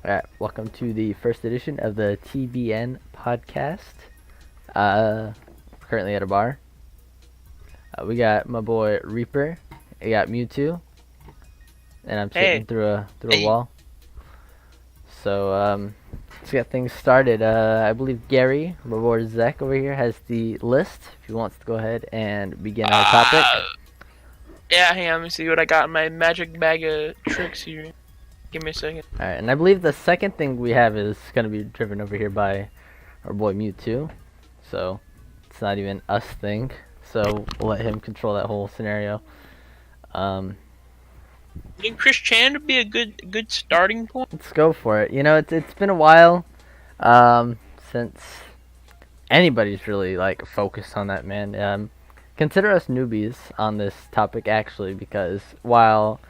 Alright, welcome to the first edition of the TBN podcast. Currently at a bar. We got my boy Reaper. We got Mewt, and I'm sitting Hey, through a wall. So let's get things started. I believe Gary, my boy Zach over here, has the list. If he wants to go ahead and begin our topic. yeah, hang on, let me see what I got in my magic bag of tricks here. Give me a second. Alright, and I believe the second thing we have is going to be driven over here by our boy Mewt. So it's not even us thing. So we'll let him control that whole scenario. You think Chris Chan would be a good starting point? Let's go for it. You know, it's been a while since anybody's really like focused on that man. Consider us newbies on this topic actually, because while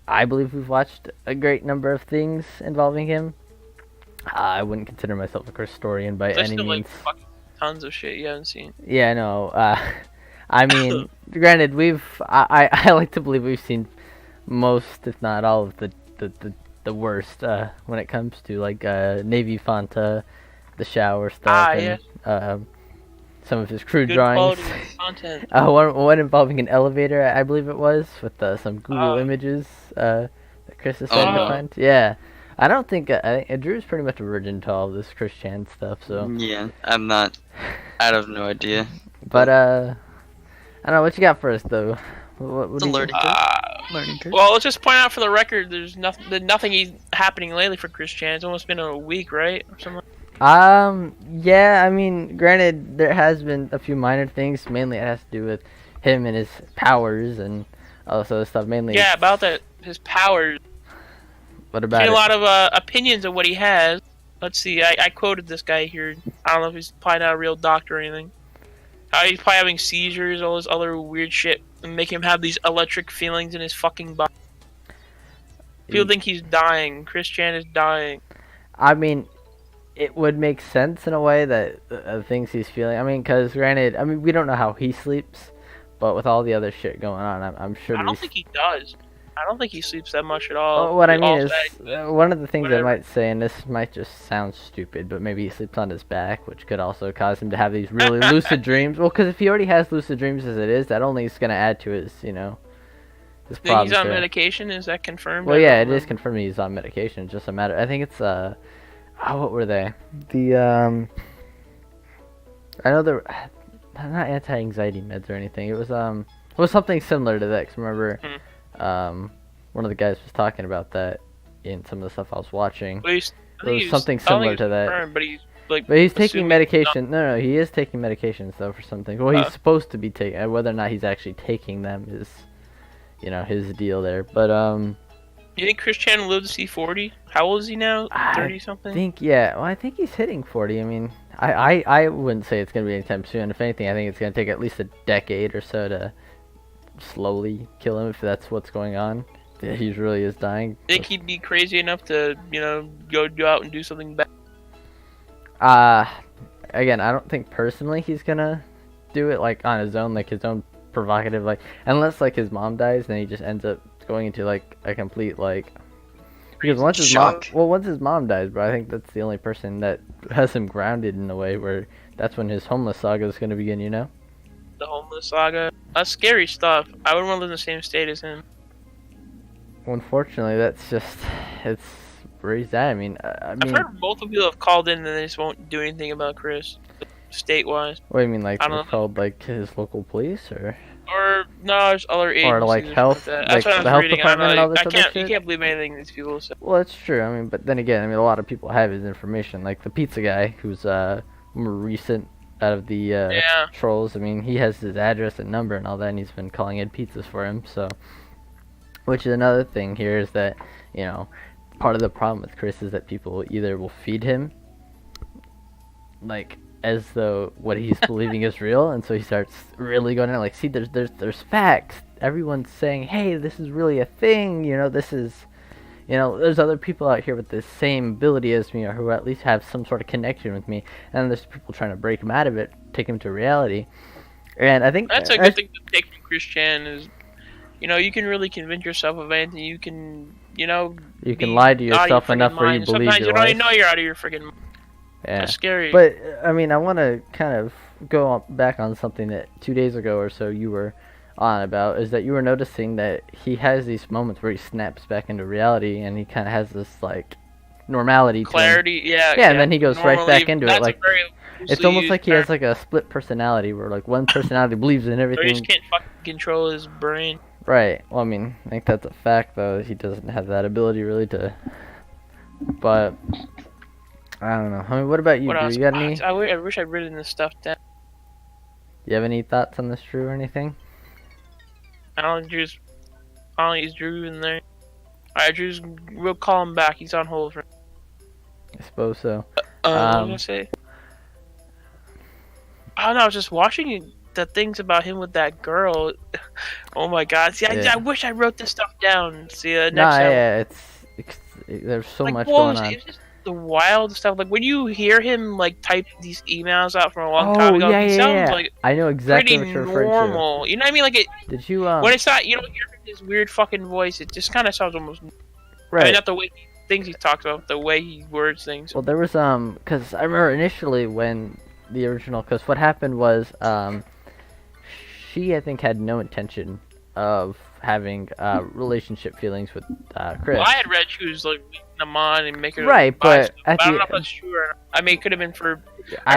I believe we've watched a great number of things involving him, I wouldn't consider myself a historian by There's any still means. like fucking tons of shit you haven't seen. Yeah, no. I mean, granted, I like to believe we've seen most, if not all, of the worst when it comes to like Navy Fanta, the shower stuff, and some of his crude Good drawings. quality content. One involving an elevator, I believe it was, with some Google images that Chris has started to find. Yeah. I don't think Drew's pretty much a virgin to all of this Chris Chan stuff, so. Yeah, I'm not. I have no idea. But I don't know what you got for us though. What It's a learning curve. Learning curve. Well, let's just point out for the record, there's nothing happening lately for Chris Chan. It's almost been a week, right, or something. Yeah. I mean, granted, there has been a few minor things. Mainly, it has to do with him and his powers and all this other stuff. Mainly. Yeah, about that his powers. What I've about seen it? a lot of opinions of what he has. Let's see, I quoted this guy here. I don't know if he's probably not a real doctor or anything. How he's probably having seizures, all this other weird shit, and make him have these electric feelings in his fucking body. People think he's dying. Chris Chan is dying. I mean, it would make sense in a way that things he's feeling. I mean, because granted, I mean, we don't know how he sleeps, but with all the other shit going on, I'm sure. I don't think he does. I don't think he sleeps that much at all. Well, what I mean is, All one of the things I whatever. might say, and this might just sound stupid, but maybe he sleeps on his back, which could also cause him to have these really lucid dreams. Well, because if he already has lucid dreams as it is, that only is going to add to his, his Think problems. he's on there. medication? Is that confirmed? Well, I yeah, don't it is know. confirmed he's on medication. It's just a matter. I think it's what were they? I know they're not anti-anxiety meds or anything. It was something similar to that. 'Cause remember, one of the guys was talking about that in some of the stuff I was watching. But he's, I It think was he's- something I don't think similar it's to that. confirmed, but he's like. But he's taking assuming medication. No, he is taking medications though for something. Well, he's Uh. supposed to be taking. Whether or not he's actually taking them is, his deal there. But You think Chris Chan will live to see 40? How old is he now? 30 something? I think he's hitting 40. I mean, I wouldn't say it's gonna be anytime soon. If anything, I think it's gonna take at least a decade or so to slowly kill him if that's what's going on. Yeah, he really is dying. Think he'd be crazy enough to, go out and do something bad? Again, I don't think personally he's gonna do it like on his own, like his own provocative, like unless like his mom dies, then he just ends up going into like a complete like. Because once his mom dies, bro, I think that's the only person that has him grounded in a way where that's when his homeless saga is gonna begin. The homeless saga. That's scary stuff. I wouldn't want to live in the same state as him. Unfortunately, it's where he's at. I mean, I've heard multiple people have called in and they just won't do anything about Chris, state-wise. what do you mean, like I don't they're know. called like his local police or? Or, no, there's other agencies. like or health- something like like that. That's what I was the health reading. department and all this I other can't, you shit? can't believe anything these people say. Well, it's true. I mean, but then again, I mean, a lot of people have his information. Like the pizza guy, who's more recent out of the Yeah. trolls. I mean, he has his address and number and all that, and he's been calling in pizzas for him. So, which is another thing here is that part of the problem with Chris is that people either will feed him like as though what he's believing is real, and so he starts really going in like, see, there's facts. Everyone's saying, hey, this is really a thing. This is. There's other people out here with the same ability as me, or who at least have some sort of connection with me, and there's people trying to break him out of it, take him to reality. And I think That's a good thing to take from Chris Chan is, you can really convince yourself of anything. You can, you know. You can be lie to out of your yourself friggin' enough where you mind. believe Sometimes your you don't life. even know you're out of your freaking mind. Yeah. That's scary. But I mean, I want to kind of go back on something that 2 days ago or so you were on about, is that you were noticing that he has these moments where he snaps back into reality and he kind of has this like normality clarity, to him. Yeah, and then he goes right back into it. Like it's almost like he has like a split personality where like one personality believes in everything. Or he just can't fucking control his brain. Right. Well, I mean, I think that's a fact though. He doesn't have that ability really to. But I don't know. I mean, what about you? What else? You got any? I wish I'd written this stuff down. You have any thoughts on this, Drew, or anything? I don't think is Drew in there. Alright, Drew's. We'll call him back. He's on hold for. I suppose so. What was I gonna say? I don't know. I was just watching the things about him with that girl. Oh my god! See, I wish I wrote this stuff down. See, next time. Yeah, there's so like, much going on. It's just the wild stuff. Like when you hear him like type these emails out from a long time ago, he sounds like I know exactly pretty what you're referring normal. to. You know what I mean? Like it. Did you when it's not, you don't hear his weird fucking voice. It just kind of sounds almost. Right. I mean, not the way things he talks about, the way he words things. Well, there was because I remember initially when the original, because what happened was she I think had no intention of having relationship feelings with Chris. Well, I had read she was like leading them on and making right, but I don't know if that's true or not. I mean, it could have been for.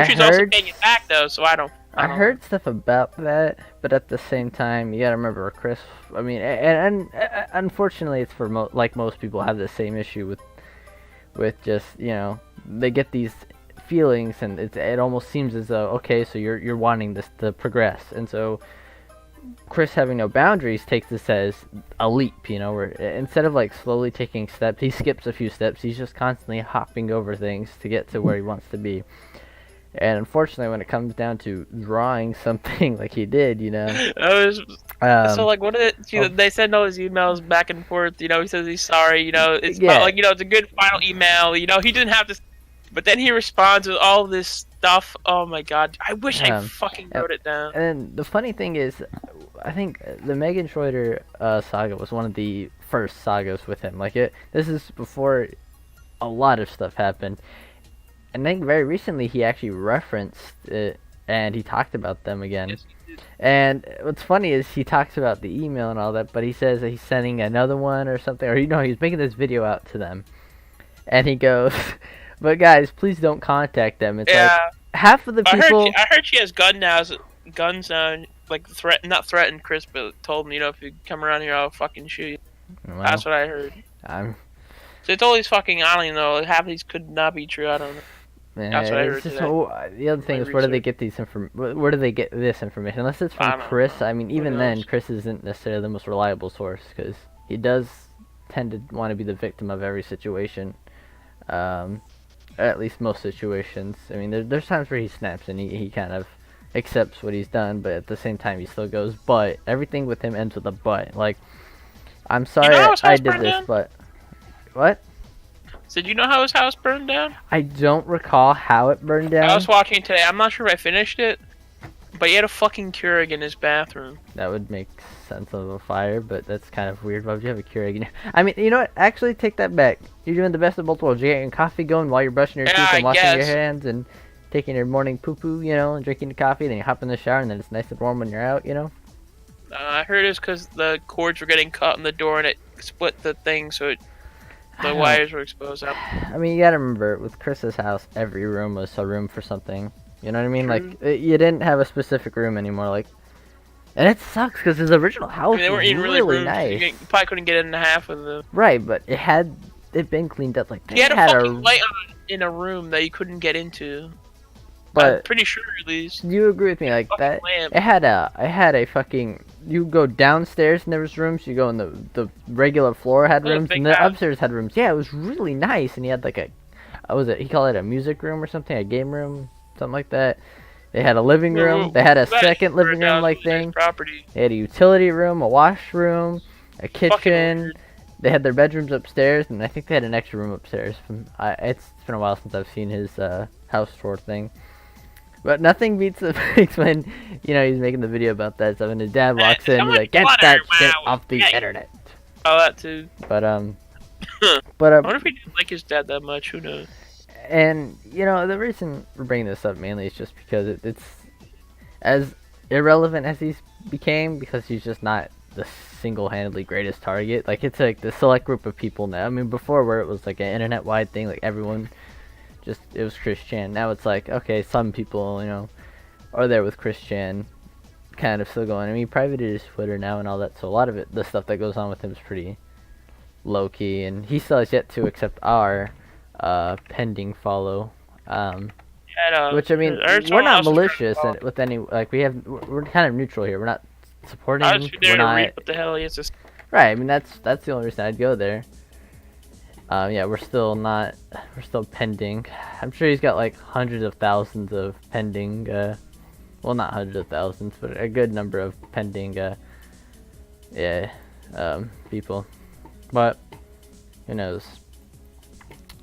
She's heard, also paying it back though, so I don't. I heard stuff about that, but at the same time, you gotta remember Chris. I mean, and unfortunately, it's for like most people have the same issue with just they get these feelings, and it almost seems as though okay, so you're wanting this to progress, and so Chris having no boundaries takes this as a leap, where instead of like slowly taking steps, he skips a few steps. He's just constantly hopping over things to get to where he wants to be. And unfortunately, when it comes down to drawing something like he did, so like, what did it? They send all his emails back and forth. He says he's sorry. It's like it's a good final email. He didn't have to, but then he responds with all this stuff. Oh my god! I wish I fucking wrote it down. And the funny thing is, I think the Megan Schroeder saga was one of the first sagas with him. Like this is before a lot of stuff happened. And I think very recently he actually referenced it, and he talked about them again. Yes, he did. And what's funny is he talks about the email and all that, but he says that he's sending another one or something, or he's making this video out to them. And he goes, but guys, please don't contact them. It's like half of the people... I heard she has guns now, like not threatened Chris, but told him, if you come around here, I'll fucking shoot you. Well, that's what I heard. So it's all these fucking, I don't even know, half of these could not be true, I don't know. Man, that's what I heard today. The other thing is, where do they get this information? Unless it's from Chris. I mean, even then, Chris isn't necessarily the most reliable source, because he does tend to want to be the victim of every situation. At least most situations. I mean, there's times where he snaps and he kind of accepts what he's done, but at the same time, he still goes, but. Everything with him ends with a but. Like, I'm sorry I did this, but... What? So did you know how his house burned down? I don't recall how it burned down. I was watching it today. I'm not sure if I finished it, but he had a fucking Keurig in his bathroom. That would make sense of a fire, but that's kind of weird. Why would you have a Keurig in your... I mean, you know what? Actually, take that back. You're doing the best of both worlds. You're getting coffee going while you're brushing your teeth and washing your hands and taking your morning poo-poo, and drinking the coffee. Then you hop in the shower, and then it's nice and warm when you're out, I heard it's because the cords were getting caught in the door, and it split the thing, so the wires were exposed out. I mean, you gotta remember, with Chris's house, every room was a room for something. You know what I mean? True. Like, you didn't have a specific room anymore. Like, and it sucks because his original house they weren't even was really rooms. nice. You probably couldn't get in half of them. Right, but it been cleaned up. Like, he had a fucking light on in a room that you couldn't get into. But I'm pretty sure, at least. Do you agree with me? Like that, lamp. it had a fucking. You go downstairs and there was rooms. You go in the regular floor had rooms, and the upstairs had rooms. Yeah, it was really nice, and he had like he called it a music room or something, a game room, something like that. They had a living room. They had a second living room like thing. Property. They had a utility room, a washroom, a kitchen. They had their bedrooms upstairs, and I think they had an extra room upstairs. It's been a while since I've seen his house tour thing. But nothing beats when, he's making the video about that stuff, and his dad walks in, he's like, get that shit off the internet. Oh, that too. But, But I wonder if he didn't like his dad that much. Who knows? and you know, the reason we're bringing this up mainly is just because it's as irrelevant as he's became, because he's just not the single-handedly greatest target. Like, it's like the select group of people now. I mean, before, where it was like an internet-wide thing, like everyone just, it was Chris Chan. Now it's like, okay, some people, you know, are there with Chris Chan, kind of still going. I mean, he privated his Twitter now and all that, so a lot of it, the stuff that goes on with him is pretty low-key, and he still has yet to accept our pending follow. Which, I mean, we're not malicious and with any, like, we're kind of neutral here. We're not supporting I him. was there We're to not, read what the hell he has to say. right, I mean, that's the only reason I'd go there. Yeah, we're still pending. I'm sure he's got, like, hundreds of thousands of pending, well, not hundreds of thousands, but a good number of pending, people. But, who knows.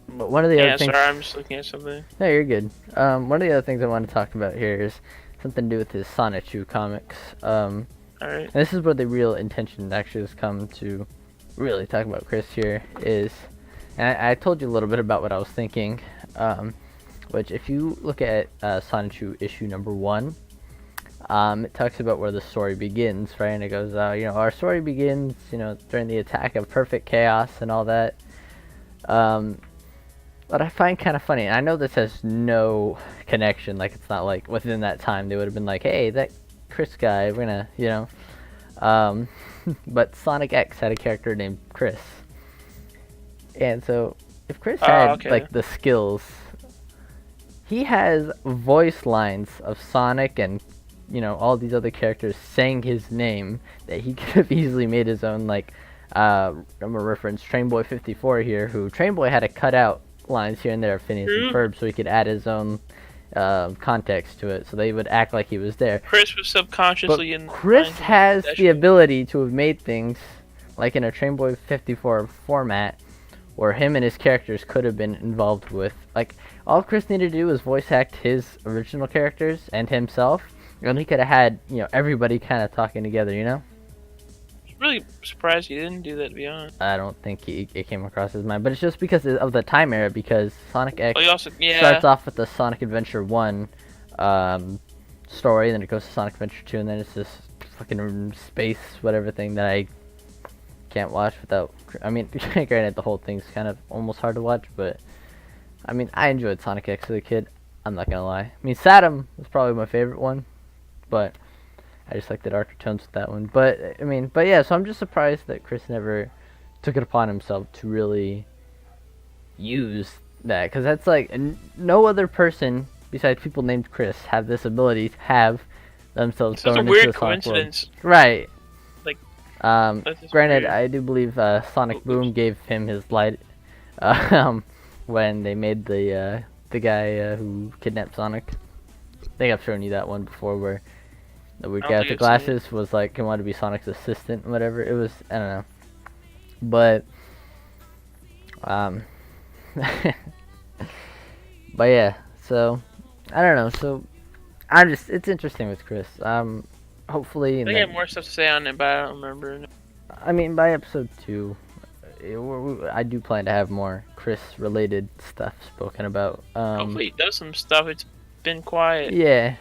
But one of the other things... sorry, I'm just looking at something. No, you're good. One of the other things I want to talk about here is something to do with his Sonichu comics. Alright. And this is where the real intention actually has come to really talk about Chris here is, and I told you a little bit about what I was thinking, which if you look at Sonichu issue number 1, it talks about where the story begins, right? And it goes, you know, our story begins, you know, during the attack of perfect chaos and all that. But I find kind of funny, and I know this has no connection, like it's not like within that time they would have been like, hey, that Chris guy, we're gonna, you know. But Sonic X had a character named Chris. And so, if Chris had, like, the skills, he has voice lines of Sonic and, you know, all these other characters saying his name that he could have easily made his own, like, I'm gonna reference Trainboy 54 here, who Trainboy had to cut out lines here and there of Phineas and Ferb so he could add his own context to it, so they would act like he was there. Chris was subconsciously but Chris has the ability to have made things like in a Trainboy 54 format where him and his characters could have been involved with, like, all Chris needed to do was voice act his original characters and himself, and he could have had, you know, everybody kind of talking together, you know? Really surprised he didn't do that, to be honest. I don't think it came across his mind, but it's just because of the time era, because Sonic X starts off with the Sonic Adventure 1 story, then it goes to Sonic Adventure 2, and then it's this fucking space whatever thing that I can't watch without, I mean, granted the whole thing's kind of almost hard to watch, but I mean, I enjoyed Sonic X as a kid, I'm not gonna lie. I mean, Saturn was probably my favorite one, but I just like the darker tones with that one. But, I mean, but yeah, so I'm just surprised that Chris never took it upon himself to really use that. Because that's like, no other person besides people named Chris have this ability to have themselves thrown into the Sonic world. It's a weird coincidence. Right. Like, granted, I do believe Sonic Boom gave him his light when they made the guy who kidnapped Sonic. I think I've shown you that one before where the weird guy with the glasses was like, he wanted to be Sonic's assistant and whatever. It was, I don't know. But, but yeah, so, I don't know. So, it's interesting with Chris. Hopefully. I have more stuff to say on it, but I don't remember. I mean, by episode 2, I do plan to have more Chris-related stuff spoken about. Hopefully he does some stuff. It's been quiet. Yeah.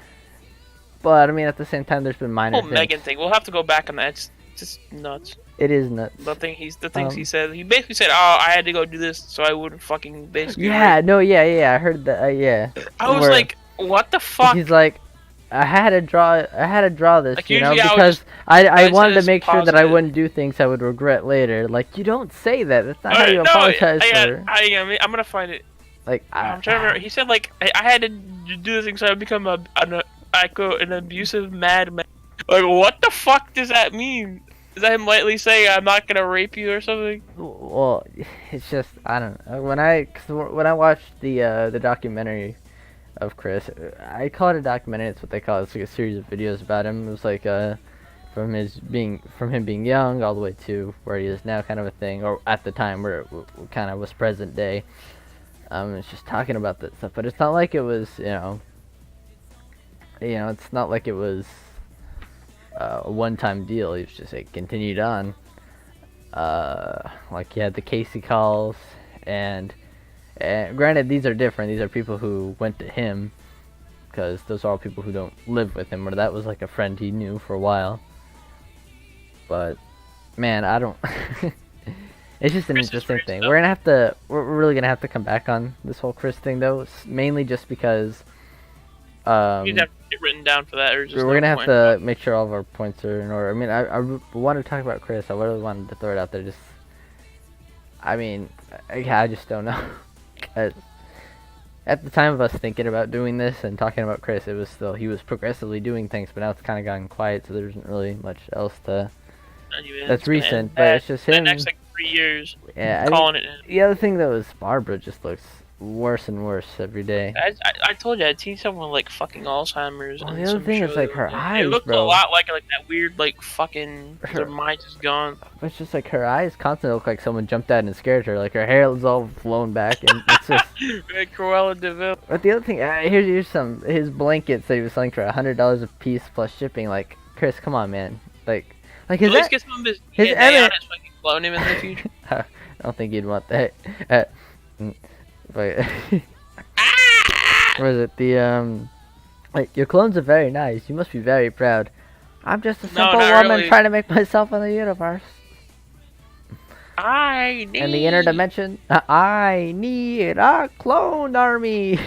But, I mean, at the same time, there's been minor things. Megan thing. We'll have to go back on that. It's just nuts. It is nuts. The things he said. He basically said, "Oh, I had to go do this, so I wouldn't fucking basically." Yeah, I heard that. Yeah. I was like, "What the fuck?" He's like, I had to draw this, like, you know, because I wanted to make sure that I wouldn't do things I would regret later. Like, you don't say that. That's not how you apologize for. I'm gonna find it. Like, I'm trying to remember. He said, like, I had to do this thing so I would become an abusive madman. Like, what the fuck does that mean? Is that him lightly saying I'm not gonna rape you or something? Well, it's just, I don't know. When I watched the documentary of Chris, I call it a documentary. It's what they call it. It's like a series of videos about him. It was like from him being young all the way to where he is now, kind of a thing, or at the time where it kind of was present day. It's just talking about that stuff, but it's not like it was, it's not like it was a one-time deal. It was just, it continued on. like you had the Casey calls, and granted these are different. These are people who went to him, because those are all people who don't live with him, or that was like a friend he knew for a while. But man, I don't. It's just an interesting thing. We're really gonna have to come back on this whole Chris thing though, mainly just because. You'd have to get written down for that, or just we're gonna have to make sure all of our points are in order. I mean, I want to talk about Chris. I really wanted to throw it out there. I just don't know. At the time of us thinking about doing this and talking about Chris, it was still he was progressively doing things, but now it's kind of gotten quiet, so there isn't really much else to. That's recent, but it's just him. The next 3 years. Yeah, calling it in. The other thing though is Barbara just looks worse and worse every day. I told you I'd seen someone like fucking Alzheimer's. Well, the other thing is like her eyes, it looked bro. a lot like that weird like fucking. Their mind is gone. It's just like her eyes constantly look like someone jumped out and scared her. Like her hair was all flown back, and it's just. Cruella de Vil. But the other thing, here's his blankets that he was selling for $100 a piece plus shipping. Like Chris, come on, man. Like his. At least get some of his DNA on it so I can clone him in the future. I don't think you'd want that. But what is it? Like your clones are very nice. You must be very proud. I'm just a simple woman really. trying to make myself in the universe. In the inner dimension, I need a clone army.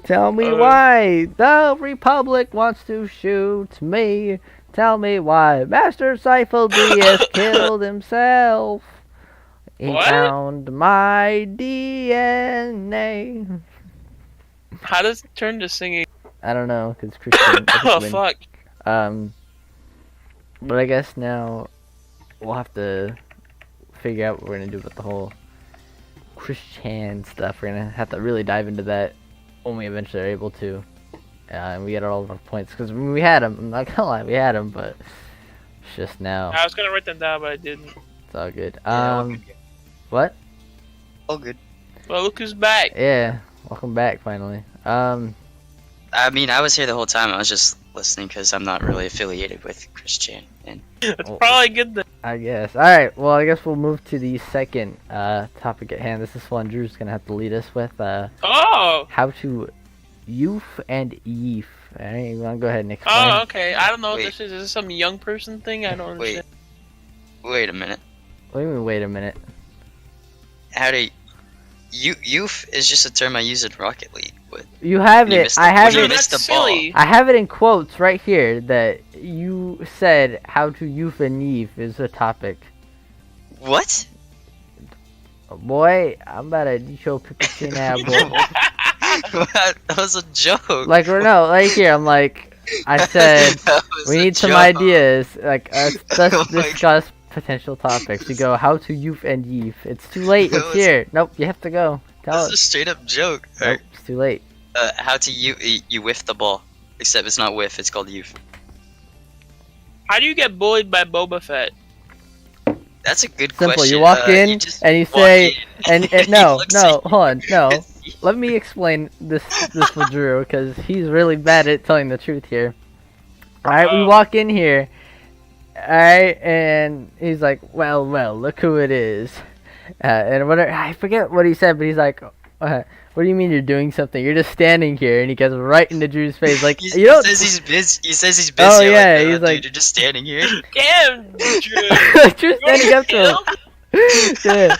Tell me why the Republic wants to shoot me. Tell me why Master Cypher D has killed himself. He found my DNA. How does it turn to singing? I don't know, cause Christian. Oh fuck. But I guess now we'll have to figure out what we're gonna do with the whole Christian stuff. We're gonna have to really dive into that when we eventually are able to, and we get all of our points. Cause we had them. I'm not gonna lie, we had them, but it's just now. I was gonna write them down, but I didn't. It's all good. Yeah, What? all good. Well, look who's back. Yeah, welcome back finally. I mean, I was here the whole time. I was just listening because I'm not really affiliated with Christian. And That's probably good then. I guess. Alright, well, I guess we'll move to the second topic at hand. This is one Drew's gonna have to lead us with. How to youth and yeef. Alright, you wanna go ahead and explain? Oh, okay. I don't know what this is. Is this some young person thing? I don't understand. Wait a minute. What do you mean, wait a minute? How do youth is just a term I use in Rocket League. What? You have it. I have it. That's silly. I have it in quotes right here that you said how to youth and yeef is a topic. What? Boy, I'm about to show Pikachu now, boy. That was a joke. Like, or no, like here, I'm like, I said, we need some ideas. Like, let's discuss potential topics. You go, how to youth and yeef. It's too late. It's here. Nope, you have to go. Tell us. That's a straight up joke. Nope, it's too late. How to you whiff the ball. Except it's not whiff, it's called youth. How do you get bullied by Boba Fett? That's a good Simple. question. You walk in and you say, and no, hold on, no. Let me explain this for Drew, because he's really bad at telling the truth here. Alright, we walk in here, alright, and he's like, well, look who it is. And whatever, I forget what he said, but he's like, what do you mean you're doing something? You're just standing here, and he goes right into Drew's face, like, he says he's busy. He says he's busy. Oh yeah, like, he's like, dude, you're just standing here. Damn, Drew. Drew's standing up to him. Yeah.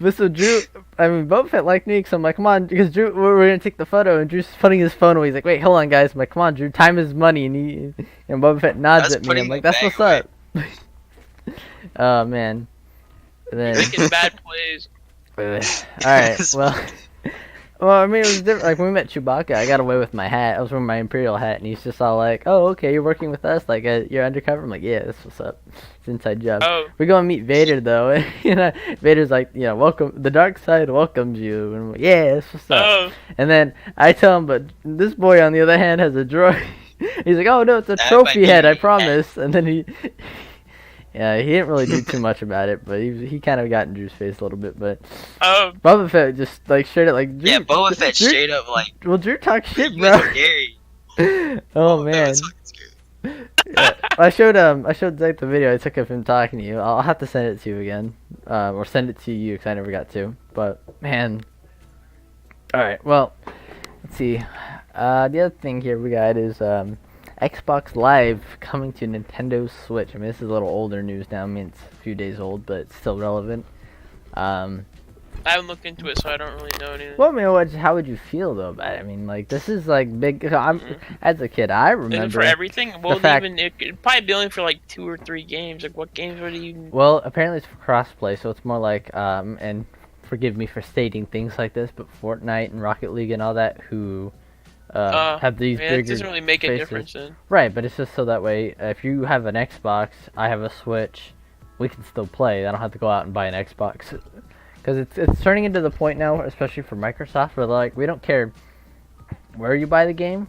But so Drew, I mean, Boba Fett liked me, so I'm like, come on, because Drew, we're gonna take the photo, and Drew's putting his phone away. He's like, wait, hold on, guys. I'm like, come on, Drew, time is money, and Boba Fett nods at me. I'm like, that's what's up. Oh man. And then, Making bad plays. Alright, well, I mean, it was different. Like, when we met Chewbacca, I got away with my hat. I was wearing my Imperial hat, and he's just all like, oh, okay, you're working with us? Like, you're undercover? I'm like, yeah, that's what's up. It's an inside job. Oh. We go and meet Vader, though, and Vader's like, welcome, the dark side welcomes you. And I'm like, yeah, that's what's up. Oh. And then I tell him, but this boy, on the other hand, has a droid. He's like, oh, no, it's a trophy head, I promise. And then yeah, he didn't really do too much about it, but he kind of got in Drew's face a little bit. But Boba Fett just like straight up like Drew, yeah, Boba Fett straight up like. Well, Drew talks shit, You bro. guys are scary. Oh man. Yeah, I showed Zach the video I took of him talking to you. I'll have to send it to you again, or send it to you because I never got to. But man, all right. Well, let's see. The other thing here we got is Xbox Live coming to Nintendo Switch. I mean, this is a little older news now. I mean, it's a few days old, but it's still relevant. I haven't looked into it, so I don't really know anything. Well, I mean, how would you feel though about it? I mean, like this is like big. As a kid, I remember. Is it for everything? Well, it'd probably be only for like 2 or 3 games. Like, what games would you? Well, apparently it's for crossplay, so it's more like and forgive me for stating things like this, but Fortnite and Rocket League and all that who have these bigger. It doesn't really make a difference then. Right, but it's just so that way if you have an Xbox, I have a Switch, we can still play. I don't have to go out and buy an Xbox. Because it's turning into the point now, especially for Microsoft, where they're like, we don't care where you buy the game,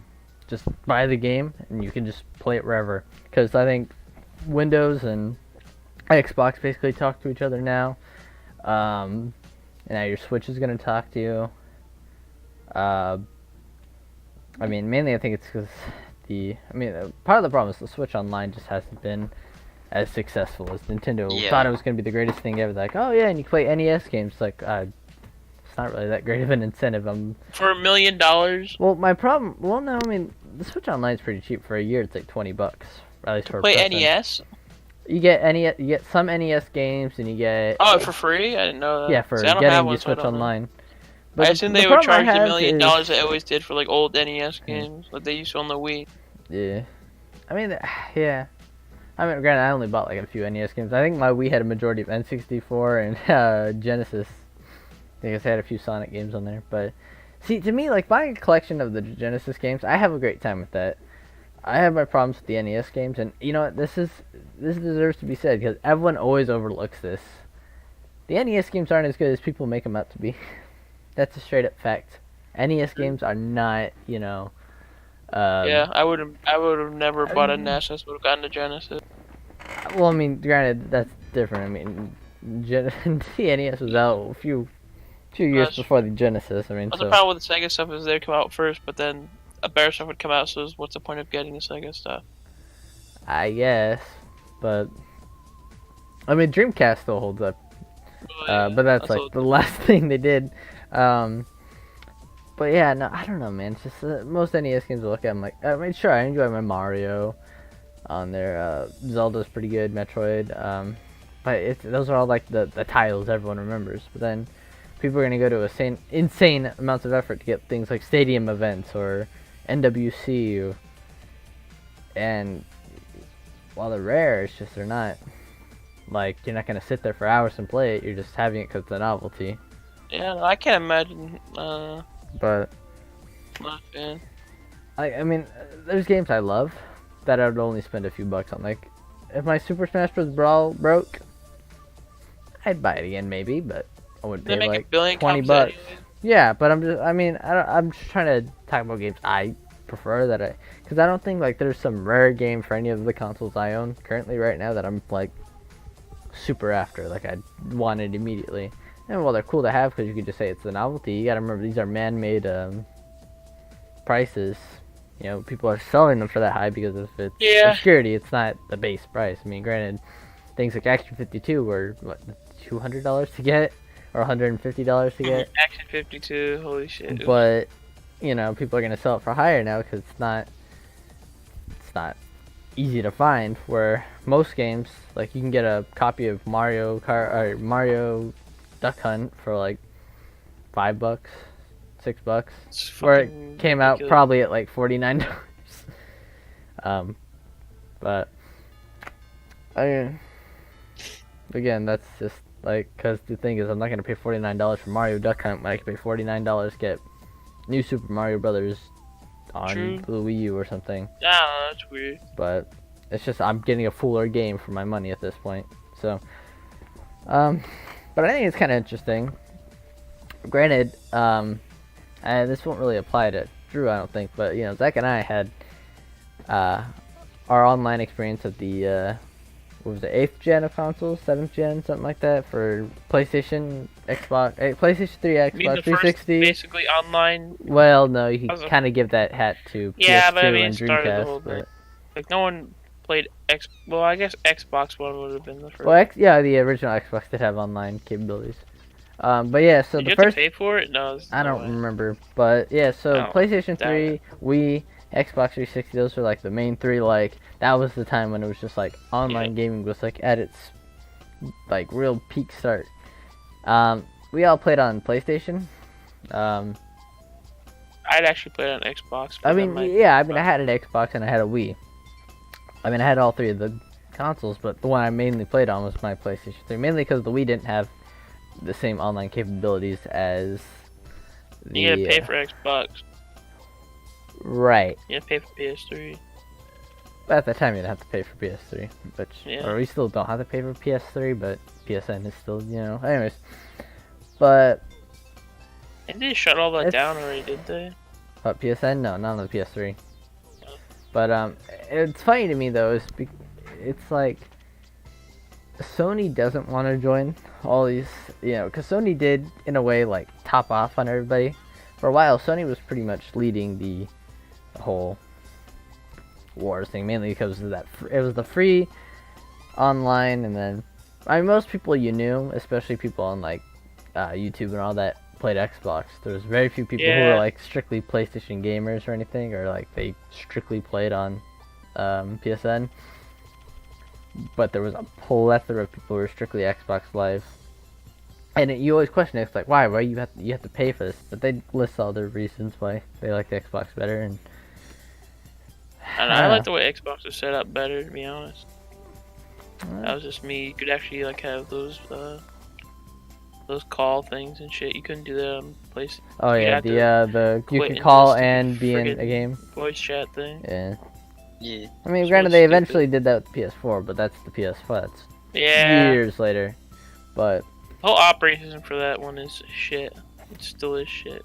just buy the game, and you can just play it wherever. Because I think Windows and Xbox basically talk to each other now. And now your Switch is going to talk to you. I mean, mainly I think it's because part of the problem is the Switch Online just hasn't been as successful as Nintendo thought it was going to be the greatest thing ever. Like, oh yeah, and you play NES games. Like, it's not really that great of an incentive. For $1 million. Well, my problem. Well, no, I mean the Switch Online is pretty cheap for a year. It's like $20, at least for play a person. NES. You get NES. You get some NES games, and you get. Oh, for free? I didn't know that. Yeah, for getting the Switch Online. But I assume they would charge $1 million that they always did for like old NES games, like they used to on the Wii. Yeah, I mean, yeah. I mean, granted, I only bought like a few NES games. I think my Wii had a majority of N64 and Genesis. I think I had a few Sonic games on there. But see, to me, like buying a collection of the Genesis games, I have a great time with that. I have my problems with the NES games, and you know what? This deserves to be said because everyone always overlooks this. The NES games aren't as good as people make them out to be. That's a straight up fact. NES games are not, you know. Yeah, I would have never bought a NES. I would have gotten a Genesis. Well, I mean, granted, that's different. I mean, the NES was out a few years before the Genesis. I mean, the problem with the Sega stuff is they come out first, but then a better stuff would come out. So what's the point of getting the Sega stuff? I guess, but I mean, Dreamcast still holds up. Oh, yeah. But that's like the last thing they did. But yeah, no, I don't know, man. It's just most NES games I look at, I'm like, I mean, sure, I enjoy my Mario on there. Zelda's pretty good, Metroid. But those are all like the titles everyone remembers. But then people are gonna go to insane amounts of effort to get things like stadium events or NWC, and while they're rare, it's just they're not like you're not gonna sit there for hours and play it. You're just having it because it's a novelty. Yeah, I can't imagine. But I mean, there's games I love that I would only spend a few bucks on. Like, if my Super Smash Bros. Brawl broke, I'd buy it again maybe, but I wouldn't pay like $20. Yeah, but I'm just trying to talk about games I prefer because I don't think like there's some rare game for any of the consoles I own currently right now that I'm like super after. Like I want it immediately. And well, they're cool to have because you could just say it's a novelty. You gotta remember these are man-made prices. You know, people are selling them for that high because of its obscurity. It's not the base price. I mean, granted, things like Action 52 were what $200 to get or $150 to get. Action 52, holy shit. But you know, people are gonna sell it for higher now because it's not easy to find. Where most games, like you can get a copy of Mario Kart or Mario Duck Hunt for like $5, $6, where it came out probably at like $49. But I mean, again, that's just like because the thing is, I'm not gonna pay $49 for Mario Duck Hunt when I can pay $49 to get New Super Mario Brothers on the Wii U or something. Yeah, that's weird. But it's just I'm getting a fuller game for my money at this point. So, but I think it's kind of interesting. Granted, and this won't really apply to Drew, I don't think, but you know, Zach and I had our online experience of the what was it, 8th gen of consoles, 7th gen, something like that, for PlayStation, Xbox, PlayStation 3, Xbox 360. Basically online. Well, no, you can kind of give that hat to PS2 but I mean, and Dreamcast. Like no one played X. Well, I guess Xbox One would have been the first. Well, the original Xbox did have online capabilities. But yeah, so Did the you first have to pay for it? No, I no don't way. remember, but yeah, so Oh, PlayStation damn 3, Wii, Xbox 360, those were like the main three. Like that was the time when it was just like online gaming was like at its like real peak start. We all played on PlayStation. I'd actually played on Xbox. I but mean, that might- yeah, I mean, I had an Xbox and I had a Wii. I mean, I had all three of the consoles, but the one I mainly played on was my PlayStation 3, mainly because the Wii didn't have the same online capabilities as the. You gotta pay for Xbox. Right. You gotta pay for PS3. But at the time, you'd have to pay for PS3, but Yeah. or we still don't have to pay for PS3, but PSN is still, anyways. But And they shut all that It's- down already, did they? PSN, no, not on the PS3. But it's funny to me though. It's like Sony doesn't want to join all these, because Sony did in a way like top off on everybody. For a while, Sony was pretty much leading the whole wars thing, mainly because of that. It was the free online, and then most people you knew, especially people on like YouTube and all that, played Xbox. There was very few people who were Yeah. like strictly PlayStation gamers or anything, or like they strictly played on PSN. But there was a plethora of people who were strictly Xbox Live. And you always question it, it's like, why you have to pay for this? But they list all their reasons why they like the Xbox better. And I like the way Xbox is set up better, to be honest. That was just me. You could actually like have those call things and shit. You couldn't do that on PlayStation. oh you yeah, had you quit can and call just and be in a friggin' game. Voice chat thing. Yeah. Yeah. I mean, It's granted, really they stupid. eventually did that with PS4, but that's the PS4. That's Yeah. years later. But The whole operating system for that one is shit. It still is shit.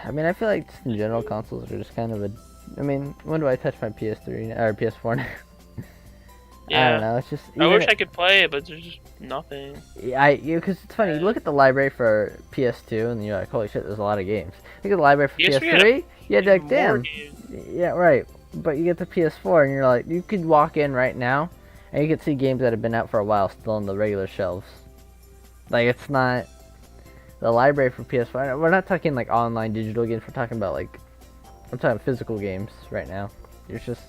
I mean, I feel like just in general consoles are just kind of a. I mean, when do I touch my PS3 or PS4 now? I don't Yeah. know. It's just. I wish I could play it, but there's just nothing. Because it's funny. You look at the library for PS2, and you're like, holy shit, there's a lot of games. Look at the library for PS3 PS3. You had like, More damn. games. Yeah, right. But you get the PS4, and you're like, you could walk in right now, and you could see games that have been out for a while still on the regular shelves. Like, it's not the library for PS4. We're not talking like online digital games. We're talking about like, I'm talking physical games right now. It's just,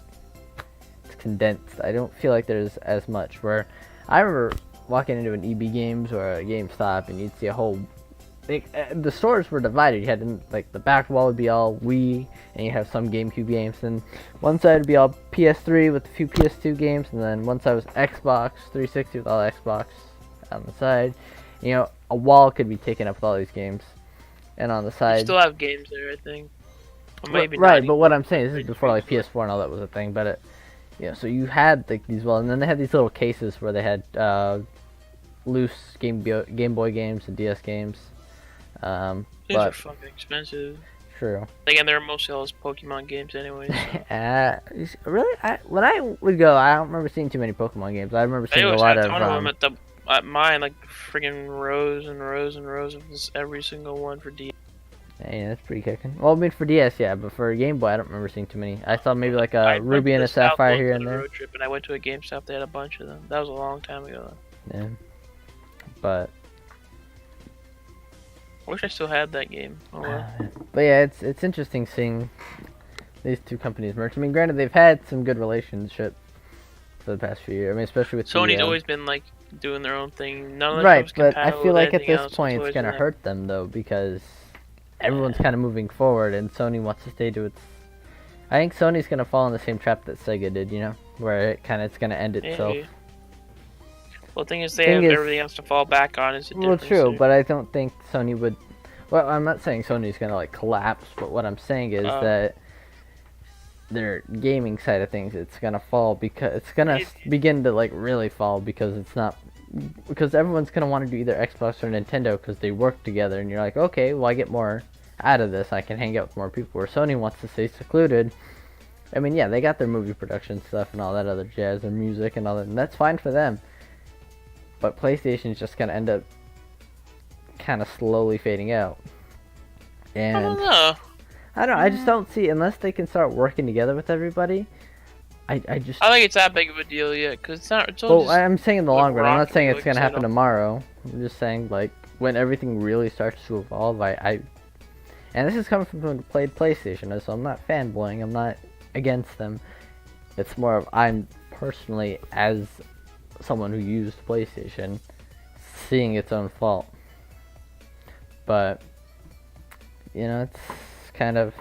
it's condensed. I don't feel like there's as much. Where I remember walking into an EB Games or a GameStop, and you'd see a whole. The stores were divided. You had like the back wall would be all Wii, and you have some GameCube games, and one side would be all PS3 with a few PS2 games, and then one side was Xbox 360 with all Xbox on the side. A wall could be taken up with all these games, and on the You side. still have games there, I think. Or maybe not Right, but what anymore. I'm saying is this is before like PS4 and all that was a thing, but so you had like these and then they had these little cases where they had loose Game Boy games and DS games. These are But fucking expensive. true. Again, they're mostly all those Pokemon games anyway. So. Really, when I would go, I don't remember seeing too many Pokemon games. I remember I seeing a always lot had of. a ton of them at mine, like friggin' rows and rows and rows of this, every single one for DS. Yeah, that's pretty kicking. Well, I mean for DS, yeah, but for Game Boy, I don't remember seeing too many. I saw maybe like I a went Ruby to and the a South Sapphire once here on and a there. road trip, and I went to a GameStop. They had a bunch of them. That was a long time ago. Yeah, but. I wish I still had that game. Oh well. But yeah, it's interesting seeing these two companies merge. I mean, granted, they've had some good relationship for the past few years. I mean, especially with Sony's the, always been like doing their own thing. None of their right, stuff's but I compatible feel with like at anything this else. point it's always gonna been hurt them though because everyone's kind of moving forward, and Sony wants to stay to its. I think Sony's gonna fall in the same trap that Sega did, where it's gonna end that. itself. Maybe. Well, the thing is, they Thing have is- everything else to fall back on. Is a Well, difference true, there. but I don't think Sony would. Well, I'm not saying Sony's gonna like collapse, but what I'm saying is that their gaming side of things, it's gonna fall because it's gonna begin to like really fall because it's not because everyone's gonna want to do either Xbox or Nintendo because they work together, and you're like, okay, well I get more out of this. I can hang out with more people. Where Sony wants to stay secluded. I mean, yeah, they got their movie production stuff and all that other jazz, their music and all that, and that's fine for them. But PlayStation's just gonna end up kind of slowly fading out. And I don't know. I just don't see unless they can start working together with everybody. I just. I think it's that big of a deal yet, because it's not. It's all Well, just, I'm saying in the like long run. I'm not rocket, saying it's like gonna you said, happen all- tomorrow. I'm just saying like when everything really starts to evolve. And this is coming from someone who played PlayStation, so I'm not fanboying. I'm not against them. It's more of I'm personally, as someone who used PlayStation, seeing its own fault. But you know, it's kind of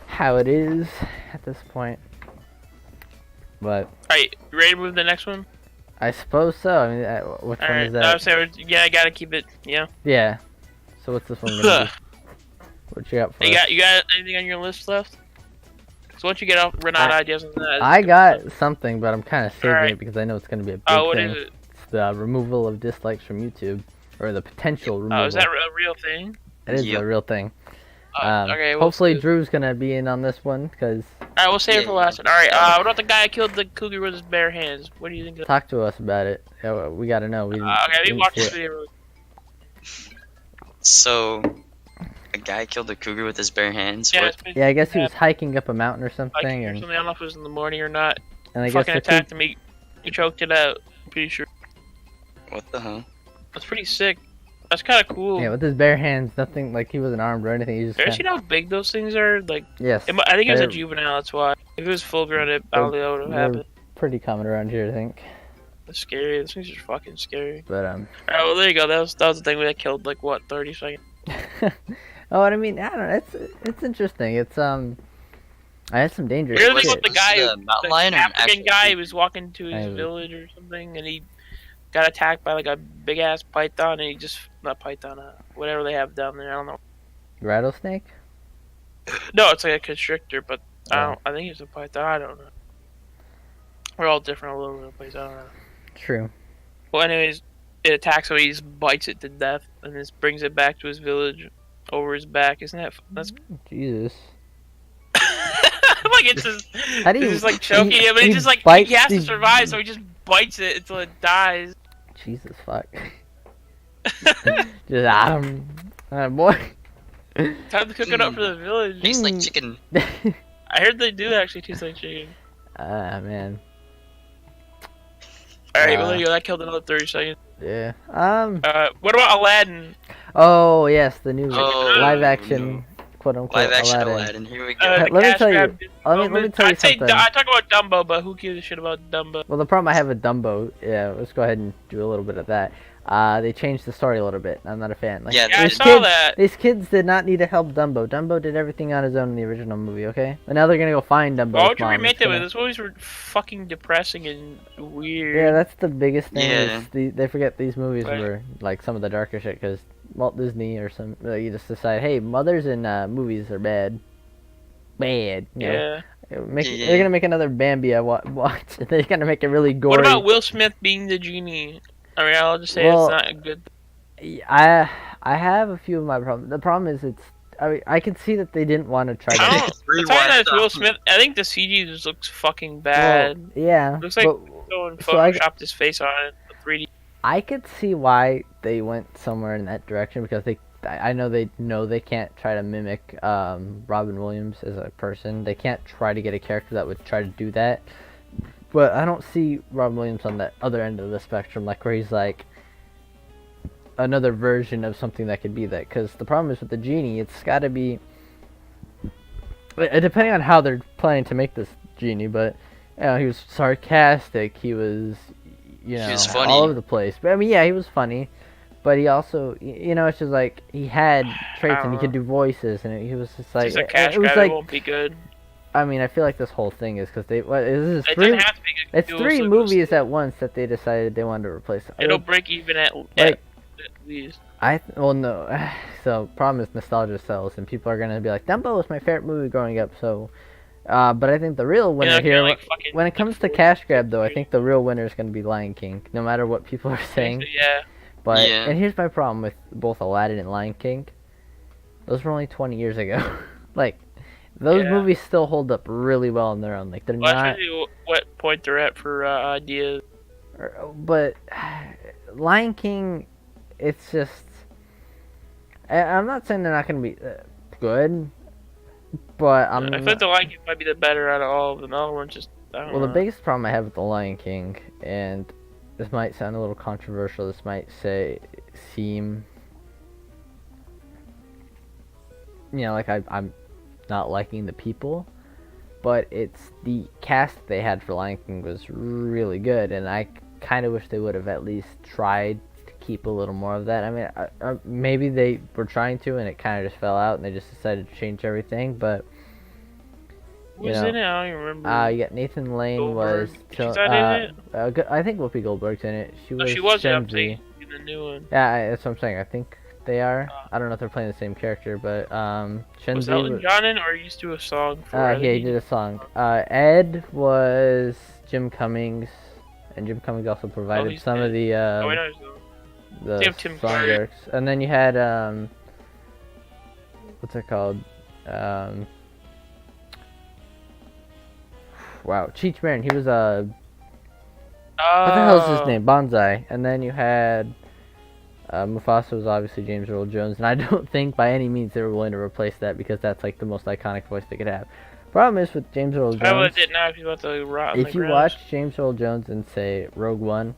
how it is at this point. But Alright, you ready to move to the next one? I suppose so. I mean, which one Alright, is that? yeah, I gotta keep it. Yeah. Yeah. So what's this one gonna be? What you got for us? You got anything on your list left? So once you get off, run out of ideas on that. I got something, but I'm kind of saving Alright. it because I know it's gonna be a big Oh, what thing. is it? It's the removal of dislikes from YouTube, or the potential removal. Oh, is that a real thing? It is Yep. a real thing. Okay. Well, Hopefully Drew's gonna be in on this one because Alright, we'll save it for Yeah. last one. Alright, what about the guy who killed the cougar with his bare hands? What do you think of talk to us about it. Yeah, well, we gotta know. We Okay, let me didn't watch see this it. video real So, a guy killed a cougar with his bare hands. Yeah, What? it's been Yeah, I guess he was hiking up a mountain or something, hiking or and, something. I don't know if it was in the morning or not. and I guess Fucking the attacked him. He choked it out. I'm pretty sure. What the hell? That's pretty sick. That's kind of cool. yeah, with his bare hands, nothing like he wasn't armed or anything. He just Have you kinda, seen how big those things are? Like, yes, I think it was a they're- juvenile. That's why. If it was full grown, I don't think that would have they're happened. pretty common around here, I think. That's scary. Those things are fucking scary. But Alright, well there you go. That was the thing that killed like what 30 seconds. oh, and I mean, I don't know. It's interesting. It's I had some dangerous Here's the was thing shit. with the was guy, it a mountain lion or an African actual guy, cougar? he was walking to his I- village or something, and he got attacked by like a big ass python, and he just not python, whatever they have down there. I don't know. Rattlesnake? No, it's like a constrictor, but Oh. I think it's a python. I don't know. We're all different all over the place. I don't know. True. Well, anyways, it attacks him. He just bites it to death, and just brings it back to his village over his back. Isn't that? That's Jesus. like it's just. How do you- It's just like choking him, but he he just like bites he has to the- survive, so he just bites it until it dies. Jesus fuck. Just boy. Time to cook it up for the village. Tastes like chicken. I heard they do actually taste like chicken. Man. Alright, well there you go. That killed another 30 seconds. Yeah. What about Aladdin? Oh yes, the new Oh, live action, no. quote unquote Live action Aladdin. Aladdin. Here we go. The let me cash tell you- grab let me tell you I'd say something. I talk about Dumbo, but who gives a shit about Dumbo? Well, the problem I have with Dumbo, yeah, let's go ahead and do a little bit of that. They changed the story a little bit. I'm not a fan. Like, Yeah, Yeah, I these saw kids, that. these kids did not need to help Dumbo. Dumbo did everything on his own in the original movie, okay? And now they're gonna go find Dumbo. Why would you remake them? Those movies were fucking depressing and weird. Yeah, that's the biggest thing. Yeah. Is they forget these movies Right. were like some of the darker shit because Walt Disney or some you just decide, hey, mothers in movies are bad. Bad. You know? Yeah. Yeah. They're gonna make another Bambi. Watch. They're gonna make it really gory. What about Will Smith being the genie? I mean, I'll just say Well, it's not a good. I have a few of my problems. The problem is I can see that they didn't want to try I to. don't. It's Rewind not that it's stuff. Will Smith. I think the CG just looks fucking Well, bad. yeah. Looks like but someone so I- photoshopped his face on it. 3D. I could see why they went somewhere in that direction because I know they can't try to mimic Robin Williams as a person. They can't try to get a character that would try to do that. But I don't see Robin Williams on that other end of the spectrum, like where he's like another version of something that could be that. Because the problem is with the genie, it's got to be depending on how they're planning to make this genie. But you know, he was sarcastic. He was He was funny. all over the place. But I mean, yeah, he was funny. But he also, you know, it's just like he had traits and he could do voices, and he was just like Just a cash it was grab. like. It won't be good. I mean, I feel like this whole thing is because this is It three. doesn't have to be good. It's It will three still- movies at once that they decided they wanted to replace. It'll break even at Like- least. well, no. So problem is nostalgia sells, and people are gonna be like, Dumbo was my favorite movie growing up. So, but I think the real winner like, here, like, fucking when it comes to 40, cash grab, though, I 50. think the real winner is gonna be Lion King, no matter what people are saying. Yeah. But Yeah. and here's my problem with both Aladdin and Lion King. Those were only 20 years ago. Like those Yeah. movies still hold up really well on their own. Like they're Well, not. that's really what point they're at for ideas. But Lion King, it's just. I'm not saying they're not gonna be good, but I feel like the Lion King might be the better out of all of them. The other one's just I don't Well, the know. biggest problem I have with The Lion King, and this might sound a little controversial, this might seem, like I'm not liking the people, but it's the cast they had for Lion King was really good, and I kind of wish they would have at least tried to keep a little more of that. I mean, maybe they were trying to, and it kind of just fell out, and they just decided to change everything, but Who was in it? I don't even remember. you got Nathan Lane Goldberg. was. She's not in it? I think Whoopi Goldberg's in it. No, she wasn't. I'm Shenzi. saying in the new one. Yeah, that's what I'm saying. I think they are. I don't know if they're playing the same character, but Shenzi. Was Elton John in, or he used to do a song for Yeah, he did a song. Ed was Jim Cummings, and Jim Cummings also provided he's some dead. of the Oh, I know he's not. They have Tim song Curry. lyrics. And then you had what's it called? Wow, Cheech Marin. He was what the hell's his name? Bonsai. And then you had Mufasa was obviously James Earl Jones, and I don't think by any means they were willing to replace that because that's like the most iconic voice they could have. Problem is with James Earl I would Jones. did not if you about to rot on If the you ground. watch James Earl Jones in say Rogue One,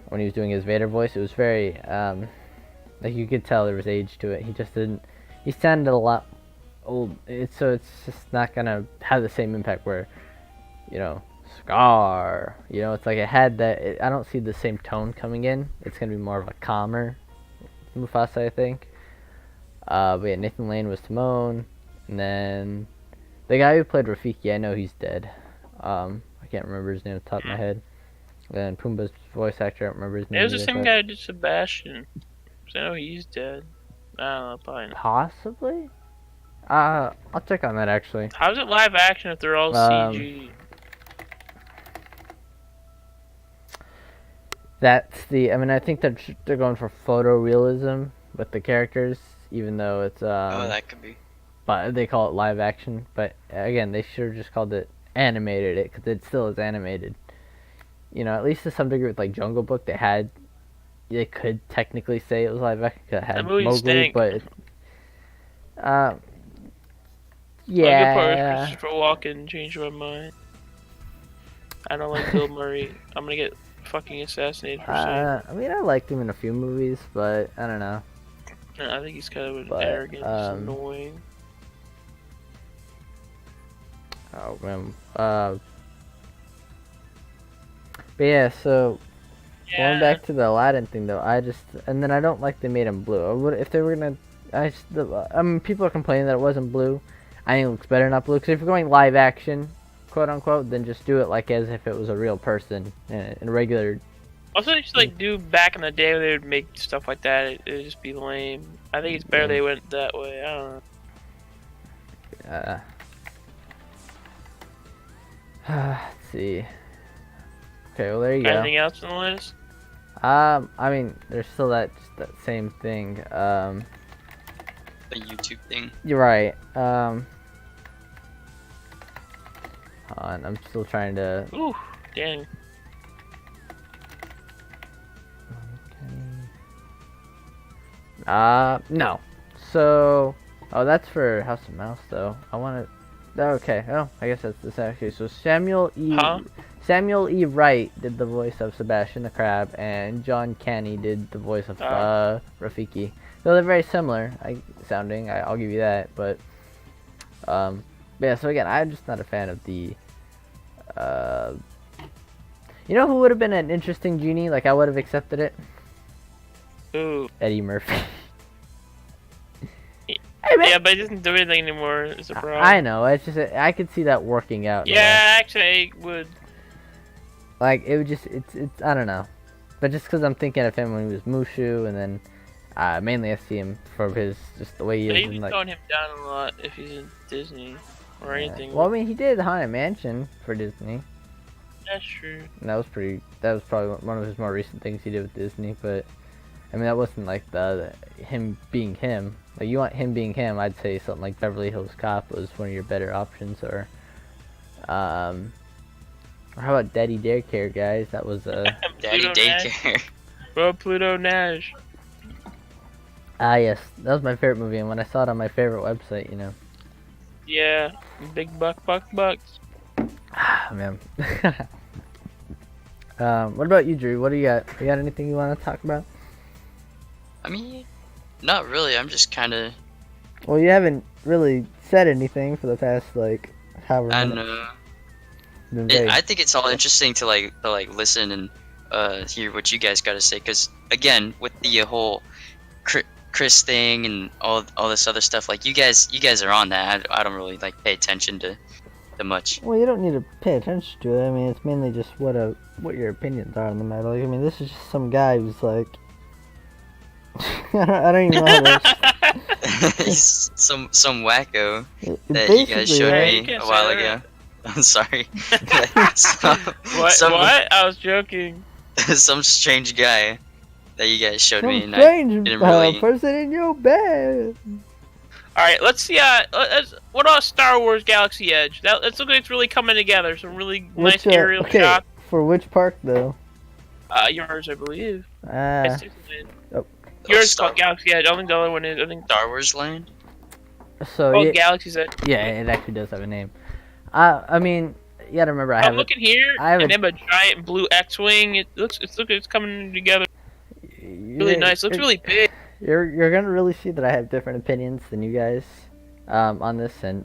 when he was doing his Vader voice, it was very like you could tell there was age to it. He just didn't. He sounded a lot old. So it's just not gonna have the same impact where, Scar. It's like it had that. I don't see the same tone coming in. It's gonna be more of a calmer Mufasa, I think. But yeah, Nathan Lane was Timon, and then the guy who played Rafiki, I know he's dead. I can't remember his name off the top of my head. And Pumbaa's voice actor, I don't remember his name. It was the either, same but- guy who did Sebastian. So I know he's dead. I don't know, probably not. Possibly. I'll check on that actually. How's it live action if they're all CG? That's the. I mean, I think they're going for photorealism with the characters, even though it's Oh, that could be. but they call it live action. But again, they should have just called it animated it because it still is animated. At least to some degree with like Jungle Book, they could technically say it was live action 'cause it had That movie Mowgli, stank. but A good part was yeah. Christopher Walken changed my mind. I don't like Bill Murray. I'm gonna get fucking assassinated for saying. I mean, I liked him in a few movies, but I don't know. I think he's kind of an But, arrogant, just annoying. Oh man. But yeah, so going back to the Aladdin thing though, and then I don't like they made him blue. If they were gonna, people are complaining that it wasn't blue. I think it looks better not blue. Because if you're going live action, quote unquote, then just do it like as if it was a real person in a regular. Also, they should do back in the day when they would make stuff like that. It would just be lame. I think it's better they went that way. I don't know. Let's see. Okay, well there you go. Anything else on the list? I mean, there's still that same thing. The YouTube thing. You're right. Hold on, I'm still trying to. Ooh, dang. No. So, that's for House of Mouse though. I want to. Okay. Oh, I guess that's the same. Okay, so Samuel E. Wright did the voice of Sebastian the Crab, and John Canny did the voice of Rafiki. So they're very similar sounding. I'll give you that. But yeah. So again, I'm just not a fan of the. You know who would have been an interesting genie? Like I would have accepted it. Ooh. Eddie Murphy. Yeah, but he doesn't do anything anymore. It's a problem. I know. It's just I could see that working out. Yeah, actually, I would. Like it would just it's I don't know, but just because I'm thinking of him when he was Mushu, and then mainly I see him for his just the way he But is. he's And, like, throwing him down a lot if he's in Disney or anything. well, I mean, he did Haunted Mansion for Disney. That's true. And that was probably one of his more recent things he did with Disney. But I mean, that wasn't like the him being him. Like you want him being him, I'd say something like Beverly Hills Cop was one of your better options, or how about Daddy Daycare, guys? That was Daddy Daycare. Bro, Pluto Nash. Yes, that was my favorite movie, and when I saw it on my favorite website, Yeah, big bucks. Ah, man. What about you, Drew? What do you got? You got anything you want to talk about? I mean, not really. I'm just kind of. Well, you haven't really said anything for the past like however I minutes. know. Been vague. I think it's all interesting to listen and hear what you guys got to say. Cause again, with the whole Chris thing and all this other stuff, like you guys are on that. I don't really like pay attention to much. Well, you don't need to pay attention to it. I mean, it's mainly just what your opinions are on the matter. Like, I mean, this is just some guy who's like, I don't even know how to. He's some wacko It's that you guys basically, showed right? You me can't a while say ago. that. I'm sorry. What? What? I was joking. Some strange guy that you guys showed me, Some and I strange didn't really. person in your bed. All right, let's see. What about Star Wars Galaxy Edge? Let's look like it's really coming together. Some really nice aerial okay, shots. for which park though? Yours, I believe. Ah, It's Disneyland. oh. Yours is Star, called Galaxy Edge. I don't think the other one is. I think Star Wars Land. so called yeah, Galaxy's Edge. yeah, it actually does have a name. I mean, you gotta remember, I'm looking here, I have and a- they have a giant blue X-wing. It's coming together. Really nice. Looks really big. You're gonna really see that I have different opinions than you guys on this, and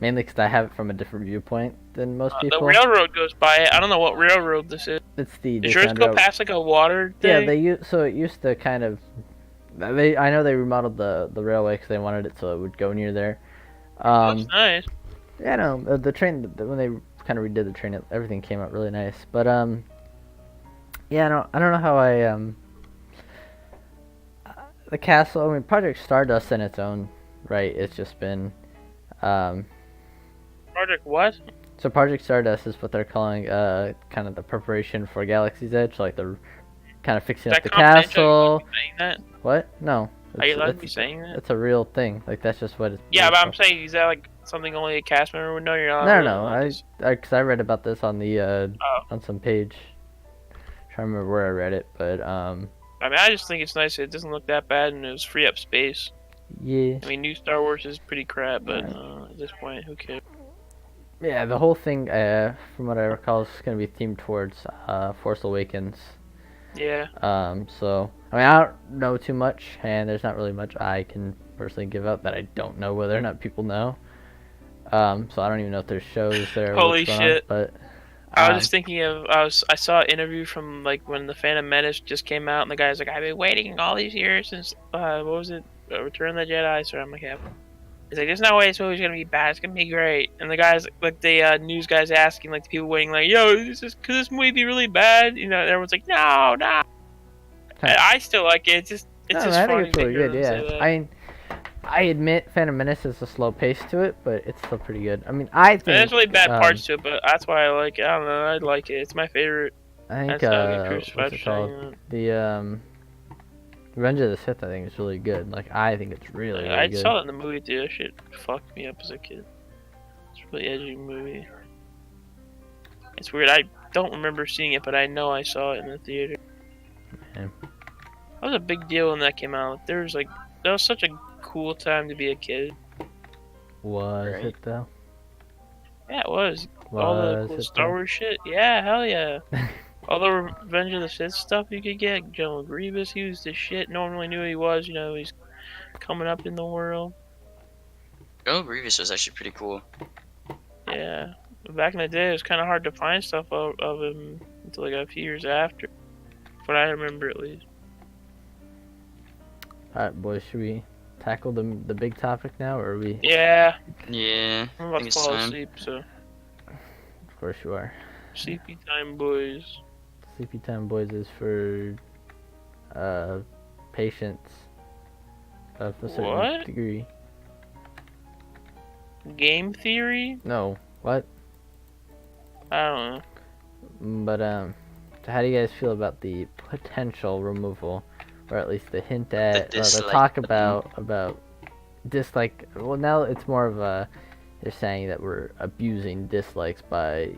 mainly because I have it from a different viewpoint than most The people. railroad goes by it. I don't know what railroad this is. It's the Does yours Disneyland go Railroad. past like a water Yeah, thing? so it used to kind of. I know they remodeled the railway because they wanted it so it would go near there. Looks nice. Yeah, no, the train when they kind of redid the train, everything came out really nice. But yeah, I don't know how the castle. I mean, Project Stardust in its own right. It's just been Project what? so Project Stardust is what they're calling kind of the preparation for Galaxy's Edge, like the kind of fixing Is up that the confidential? castle. Are you saying that? What? No. Are you allowed to It's- be saying that? It's a real thing. Like that's just what it's. Yeah, it's but I'm saying, is that like something only a cast member would know? You're not. No, really no. allowed to Because I read about this on the Oh. on some page. Trying to remember where I read it, but I mean, I just think it's nice. It doesn't look that bad, and it was free up space. yeah, I mean, new Star Wars is pretty crap, but at this point, who cares? yeah. The whole thing, from what I recall, is going to be themed towards Force Awakens. Yeah. So I mean, I don't know too much, and there's not really much I can personally give out that I don't know whether or not people know. So I don't even know if there's shows there. Holy what's going shit. On, but I was just thinking of I saw an interview from like when the Phantom Menace just came out, and the guy's like, I've been waiting all these years since what was it, Return of the Jedi? So I'm like, yeah. He's like, there's no way this movie's gonna be bad. It's gonna be great. And the guys, like the news guys, asking like the people waiting, like, yo, could this movie be really bad? You know, and everyone's like, no, no. And I still like it. It's no, just I funny think it's to really hear good. them Yeah, say that. I mean, I admit Phantom Menace has a slow pace to it, but it's still pretty good. I mean, I think There's really bad um, parts to it, but that's why I like it. I don't know. I like it. It's my favorite. I think That's how I get crucified what's it for called? saying The Revenge of the Sith. I think is really good. Like I think it's really that. really I good. saw it in the movie too. That shit fucked me up as a kid. It's a really edgy movie. It's weird. I don't remember seeing it, but I know I saw it in the theater. Man. That was a big deal when that came out. That was such a cool time to be a kid. Was Right. it though? Yeah, it was. All the Was cool it Star though? Wars shit. Yeah, hell yeah. All the Revenge of the Sith stuff you could get. General Grievous, he was the shit. No one really knew who he was. You know, he's coming up in the world. Oh, Grievous was actually pretty cool. Yeah. Back in the day, it was kind of hard to find stuff of him until like a few years after. But I remember at least. Alright, boys, should we tackle the big topic now, or are we? Yeah. Yeah, I'm I about think to it's fall time. asleep, so. Of course you are. Sleepy time, boys. Sleepy time, boys, is for patients of a certain What? degree. Game theory? No, what? I don't know. But so how do you guys feel about the potential removal, or at least the hint at, the dislike talk button. about dislike? Well, now it's more of a they're saying that we're abusing dislikes by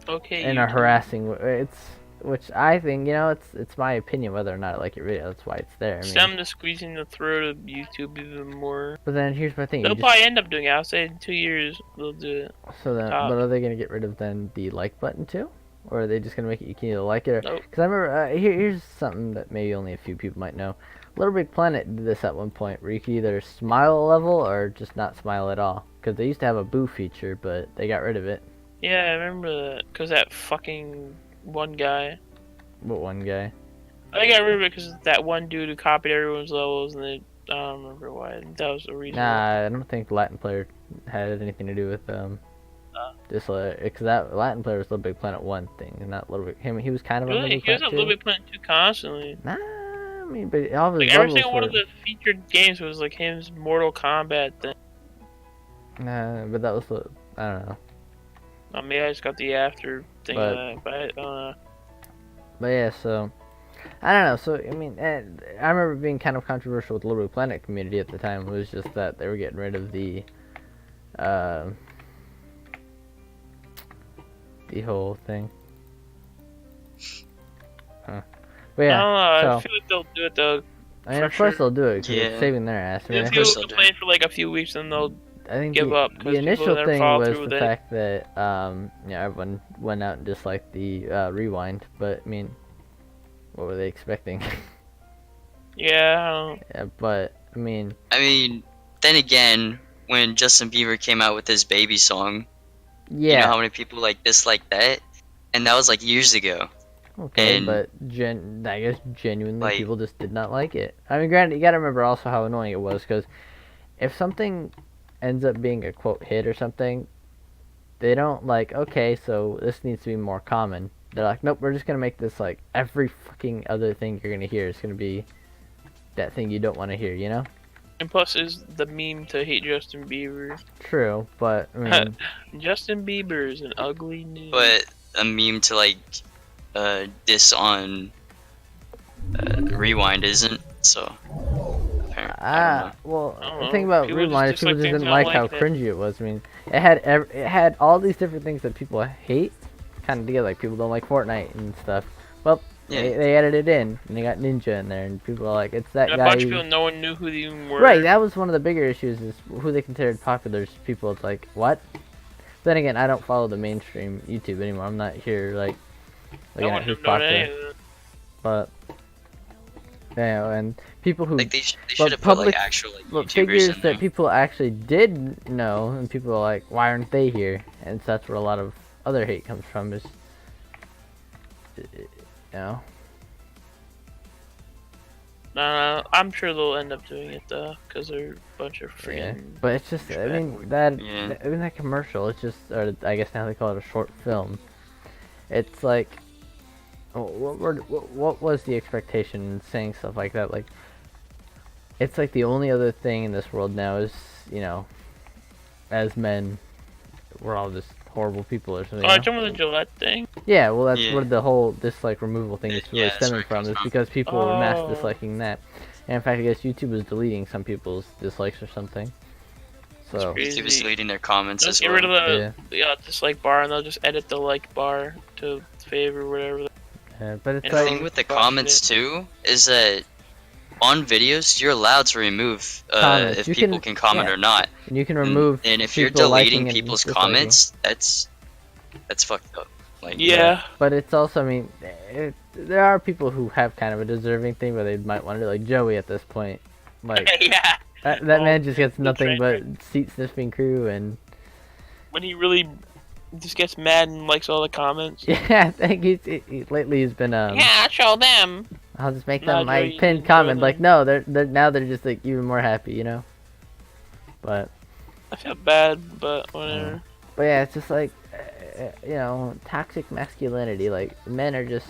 Okay. in a YouTube. harassing. It's which I think, it's my opinion whether or not I like it video. That's why it's there. I mean, Them to squeezing the throat of YouTube even more. but then here's my thing. They'll probably end up doing it. I'll say in 2 years they'll do it. So then, top. but are they gonna get rid of then the like button too, or are they just gonna make it you can either like it or? Nope. Because I remember here's something that maybe only a few people might know. Little Big Planet did this at one point where you could either smile a level or just not smile at all. Because they used to have a boo feature, but they got rid of it. Yeah, I remember that. Because that fucking one guy. What one guy? I got rid of it because that one dude who copied everyone's levels, and they, I don't remember why. That was the reason. Nah, I don't think Latin Player had anything to do with this. Because that Latin Player was Little Big Planet 1 thing, and not Little Big. He was kind of on Little Really? Big He was Planet on 2. Little Big Planet 2 constantly. Nah, I mean, but all of his Like, every levels single one were. of the featured games was like his Mortal Kombat thing. Nah, but that was the. I don't know. I mean, I just got the after thing But- of that, but I don't know. But yeah, so I don't know. So I mean, I remember it being kind of controversial with the Little Big Planet community at the time. It was just that they were getting rid of the whole thing. Huh. But I yeah, don't know. so I feel like they'll do it though. I mean, for of course sure. they'll do it because Yeah. it's saving their ass. I, mean, If I people course they'll do complain for like a few weeks, then they'll I think give up, 'cause the people initial never thing follow was through the with it. fact that everyone went out and disliked the rewind. But I mean, what were they expecting? Yeah, I don't know. Yeah, but I mean, Then again, when Justin Bieber came out with his baby song, yeah. you know how many people like disliked that? And that was like years ago. Okay, And- but I guess genuinely Like- people just did not like it. I mean, granted, you gotta remember also how annoying it was, because if something ends up being a quote hit or something, they don't like, okay, so this needs to be more common. They're like, nope, we're just gonna make this like every fucking other thing you're gonna hear is gonna be that thing you don't want to hear, you know? And plus, is the meme to hate Justin Bieber. True, but I mean, Justin Bieber is an ugly name. But a meme to like diss on Rewind isn't, so apparently, I don't know. well, I don't the know. thing about People just Rewind is people dislike just things didn't they like don't how like that- cringy it was. I mean, it had all these different things that people hate, kind of together. Like people don't like Fortnite and stuff. Well, Yeah. they added it in, and they got Ninja in there, and people are like, it's that And a guy. bunch of who- people, no one knew who they even were. Right, that was one of the bigger issues is who they considered popular. Is people, it's like, what? Then again, I don't follow the mainstream YouTube anymore. I'm not here like no looking one at knew who's about popular. any of that. But yeah, and people who Like they but should have put like public- actual like but YouTubers figures in that there. people actually did know, and people are like, why aren't they here? And so that's where a lot of other hate comes from. Is you know. I'm sure they'll end up doing it though, because they're a bunch of Yeah, freaking. but it's just, I mean, Yeah. that commercial, it's just, or I guess now they call it a short film. It's like, what was the expectation in saying stuff like that? Like, it's like the only other thing in this world now is, as men, we're all just horrible people or something. Oh, you I know? talking about the Gillette thing. Yeah, well, that's Yeah. where the whole dislike removal thing is really Yeah, that's where stemming it from, comes is from. because people were mass Oh. disliking that. And in fact, I guess YouTube was deleting some people's dislikes or something. So, crazy. YouTube was deleting their comments Let's as get well. rid of yeah. the dislike bar, and they'll just edit the like bar to favor whatever. But it's The And like, thing with the Fuck comments it. too is that on videos you're allowed to remove Comments. if You people can- can comment yeah. or not. and you can remove. And if you're people liking deleting and people's disliking. comments, that's fucked up. Like Yeah. But it's also, I mean, there are people who have kind of a deserving thing where they might want to do, like Joey at this point. Like, Yeah. that Oh, man just gets the nothing train but seat sniffing crew, and When he really just gets mad and likes all the comments. yeah, I think lately he's been Yeah, show them. I'll just make No, them my Joey, you pinned didn't comment. show Like, them. no, they're just like even more happy, But I feel bad, but whatever. yeah, it's just like toxic masculinity. Like, men are just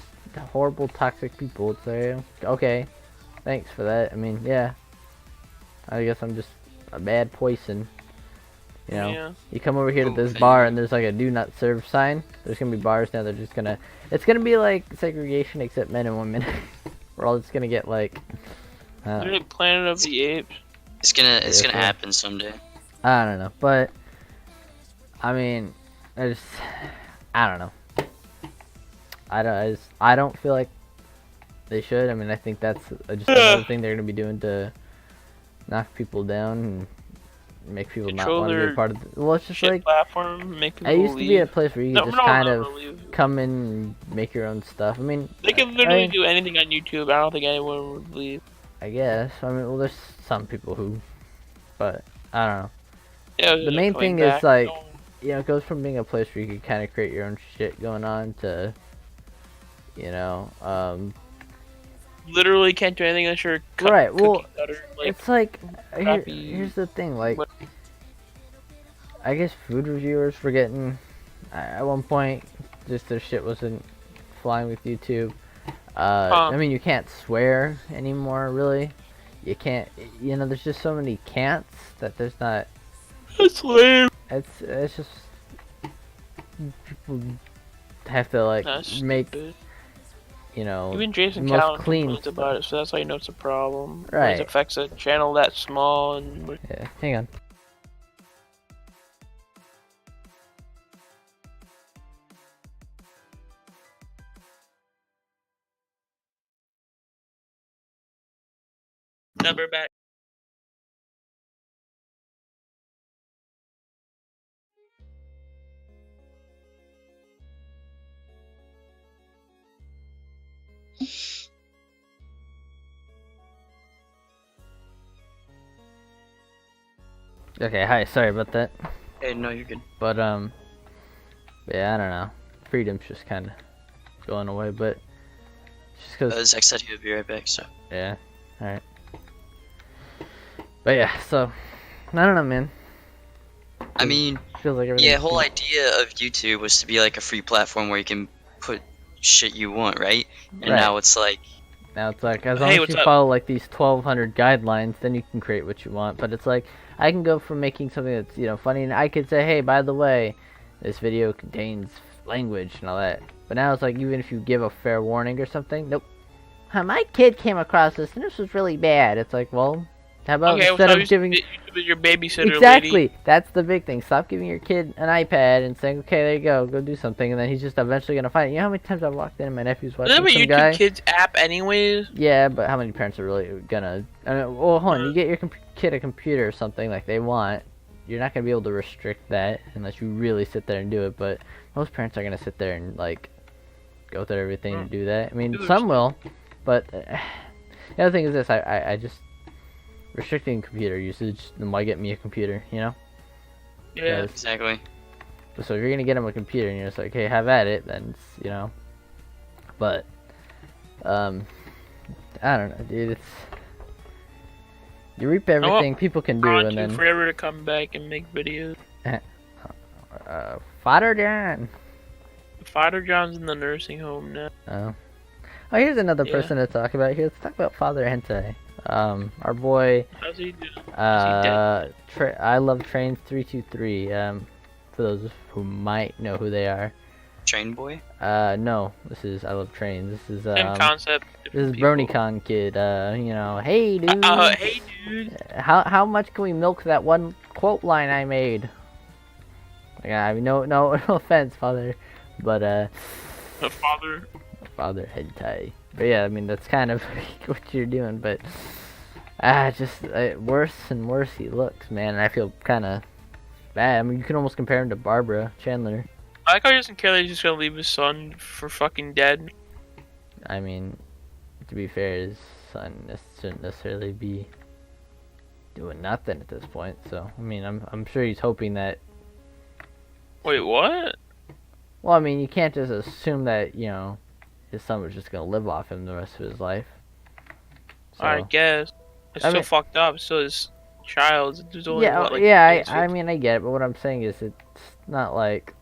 horrible, toxic people. It's like, okay, thanks for that. I mean, yeah, I guess I'm just a bad poison. Yeah. You come over here to Oh, this man. bar and there's like a do not serve sign. There's gonna be bars now. It's gonna be like segregation except men and women. We're all just gonna get like, They're like Planet of the Apes. it's gonna Yeah. happen someday. I don't know, but I mean, I don't know. I don't feel like they should. I mean, I think that's just another thing they're gonna be doing to knock people down and make people not want to be a part of it. Well, it's just shit like platform, make people I used to be at a leave. place where you could just kind of come in and make your own stuff. I mean, They can literally do anything on YouTube. I don't think anyone would leave. I guess. I mean, well, there's some people who, but I don't know. Yeah, The main thing is like, you know, it goes from being a place where you can kind of create your own shit going on to, you know, literally can't do anything unless you're right. Well, cutter, like, it's like crappy- here's the thing. Like, what- I guess food reviewers were getting at one point just their shit wasn't flying with YouTube. I mean, you can't swear anymore, really. You can't, you know, there's just so many can'ts that there's not. That's lame. It's just people have to like That's make, stupid. you know, Even Jason most Callan clean complains about it, so that's how you know it's a problem. Right. It affects a channel that small and. Yeah, hang on. Number back. Okay, hi. Sorry about that. Hey, no, you're good. But yeah, I don't know. Freedom's just kind of going away, but just because. Zach said he would be right back, so. Yeah. All right. But yeah, so I don't know, man. I mean, Feels like everything's yeah, whole good. idea of YouTube was to be like a free platform where you can put shit you want, right? And Right. now it's like, Now it's like as long Hey, as what's you up? follow like these 1,200 guidelines, then you can create what you want. But it's like I can go from making something that's, you know, funny, and I could say, hey, by the way, this video contains language and all that. But now it's like even if you give a fair warning or something, nope. My kid came across this and this was really bad. It's like, well, how about Okay, instead well, of giving YouTube is your babysitter, exactly, lady. that's the big thing. Stop giving your kid an iPad and saying, okay, there you go, go do something, and then he's just eventually gonna find it. You know how many times I've walked in and my nephew's watching Isn't that some a YouTube guy? Kids app, anyways? Yeah, but how many parents are really gonna? I mean, well, hold on. You get your kid a computer or something like they want. You're not gonna be able to restrict that unless you really sit there and do it. But most parents are gonna sit there and like go through everything to do that. I mean, some will, but the other thing is this: I just restricting computer usage. Then why get me a computer? You know? Yeah. Because- exactly. So if you're gonna get him a computer and you're just like, hey, have at it, then it's, you know. But I don't know, dude. It's you reap everything people can do, I want and you then forever to come back and make videos. Father John. Father John's in the nursing home now. Oh, here's another Yeah. person to talk about here. Let's talk about Father Hentai. Our boy. How's he doing? I love Trains 323. For those who might know who they are. Train boy? No, this is I love Trains. This is Same concept. This is different people. BronyCon kid. You know, hey dude. Hey dude. How much can we milk that one quote line I made? Like, I mean, no offense, Father, but The father. Father Hentai. But yeah, I mean that's kind of what you're doing. But just worse and worse he looks, man. And I feel kind of bad. I mean, you can almost compare him to Barbara Chandler. I like how he doesn't care that he's just gonna leave his son for fucking dead. I mean, to be fair, his son shouldn't necessarily be doing nothing at this point. So I mean, I'm sure he's hoping that. Wait, what? Well, I mean, you can't just assume that, you know, his son was just gonna live off him the rest of his life. So, I guess. It's I so mean- fucked up. So his child. There's only yeah, what, like, yeah, 6 I mean, I get it, but what I'm saying is it's not like,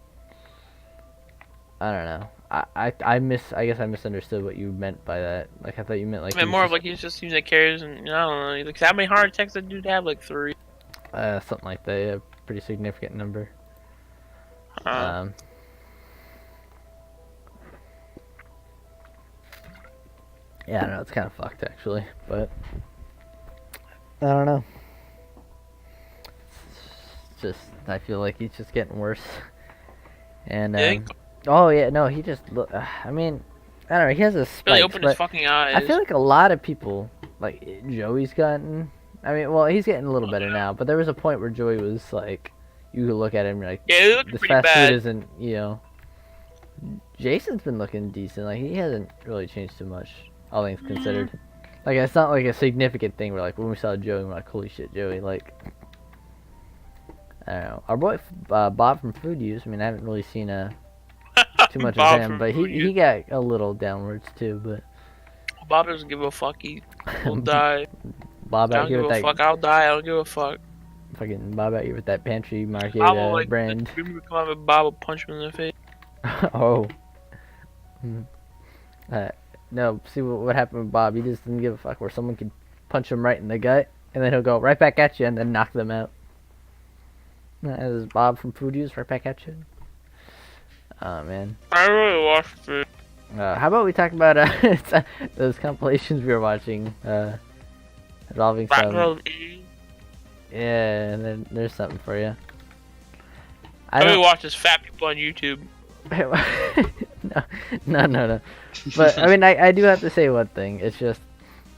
I don't know. I guess I misunderstood what you meant by that. Like, I thought you meant like. I mean, he more was of like he just seems like cares, and I don't know. Like, how many heart attacks did dude have? Like 3. something like that. Yeah, pretty significant number. Uh, Yeah, I don't know. It's kind of fucked actually, but I don't know. It's just I feel like he's just getting worse. And yeah, Oh yeah, no, he just look. I mean, I don't know. He has a Really spike, opened his but fucking eyes. I feel like a lot of people, like Joey's gotten. I mean, well, he's getting a little better now, but there was a point where Joey was like, you could look at him and you're like, yeah, it looked this pretty fast bad. food isn't, you know. Jason's been looking decent. Like he hasn't really changed too much, all things considered. Like it's not like a significant thing. Where like when we saw Joey, we're like, holy shit, Joey. Like I don't know. Our boy Bob from Food Use. I mean, I haven't really seen too much Bob of him, from but Food he Use. got a little downwards too. But Bob doesn't give a fuck. He will die. Bob I out don't here give with a that fuck. I'll die. I don't give a fuck. fucking Bob out here with that pantry market Bob will like brand. If you come out with Bob will punch him in the face. Oh. No, see what happened with Bob. He just didn't give a fuck where someone could punch him right in the gut, and then he'll go right back at you and then knock them out. That is Bob from Food Use right back at you. Oh, man. I really watched it. How about we talk about those compilations we were watching, involving Black some... Girl E. Yeah, and then there's something for you. I really watch this fat people on YouTube. No. But I mean, I do have to say one thing. It's just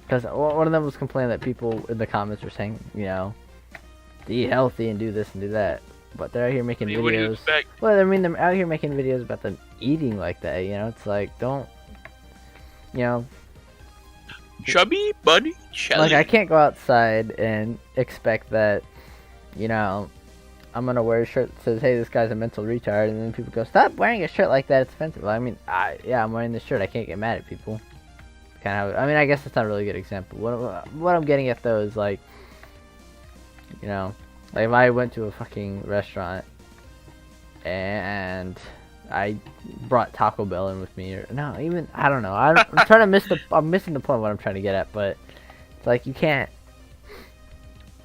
because one of them was complaining that people in the comments were saying, you know, to eat healthy and do this and do that. But they're out here making What do you videos. expect? Well, I mean, they're out here making videos about them eating like that. You know, it's like don't, you know, Chubby, buddy, chubby. like I can't go outside and expect that, you know, I'm gonna wear a shirt that says, "Hey, this guy's a mental retard," and then people go, "Stop wearing a shirt like that. It's offensive." Well, I mean, yeah, I'm wearing this shirt. I can't get mad at people. Kind of. I mean, I guess that's not a really good example. What I'm getting at though is like, you know, like if I went to a fucking restaurant and I brought Taco Bell in with me, or no, even I don't know. I'm trying to I'm missing the point of what I'm trying to get at, but it's like you can't.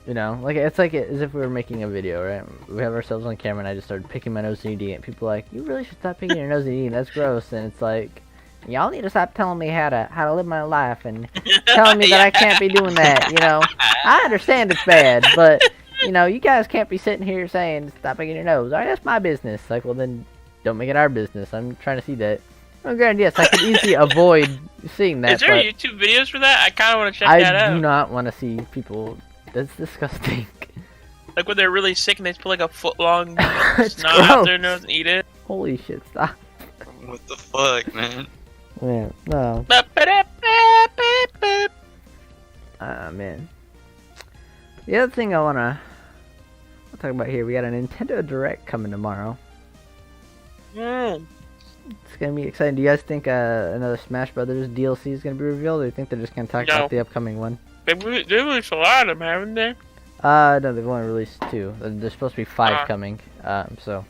You know, like it's like as if we were making a video, right? We have ourselves on camera, and I just started picking my nose and eating it. People are like, you really should stop picking your nose and eating. That's gross. And it's like, y'all need to stop telling me how to live my life and telling me that I can't be doing that. You know, I understand it's bad, but you know, you guys can't be sitting here saying stop picking your nose. All right, that's my business. Like, well then, don't make it our business. I'm trying to see that. Oh, granted, yes, I could easily avoid seeing that. Is there but YouTube videos for that? I kind of want to check that I out. do not want to see people. That's disgusting. Like when they're really sick and they just put like a foot long It's snot out their gross. nose and eat it. Holy shit, stop. What the fuck, man? Man, no. Ba-ba-da-ba-ba-ba. Man. The other thing I wanna talk about here, we got a Nintendo Direct coming tomorrow. Mm. It's gonna be exciting. Do you guys think another Smash Brothers DLC is gonna be revealed, or do you think they're just gonna talk No. about the upcoming one? They've released a lot of them, haven't they? No, they've only released 2. There's supposed to be 5 Uh. coming. So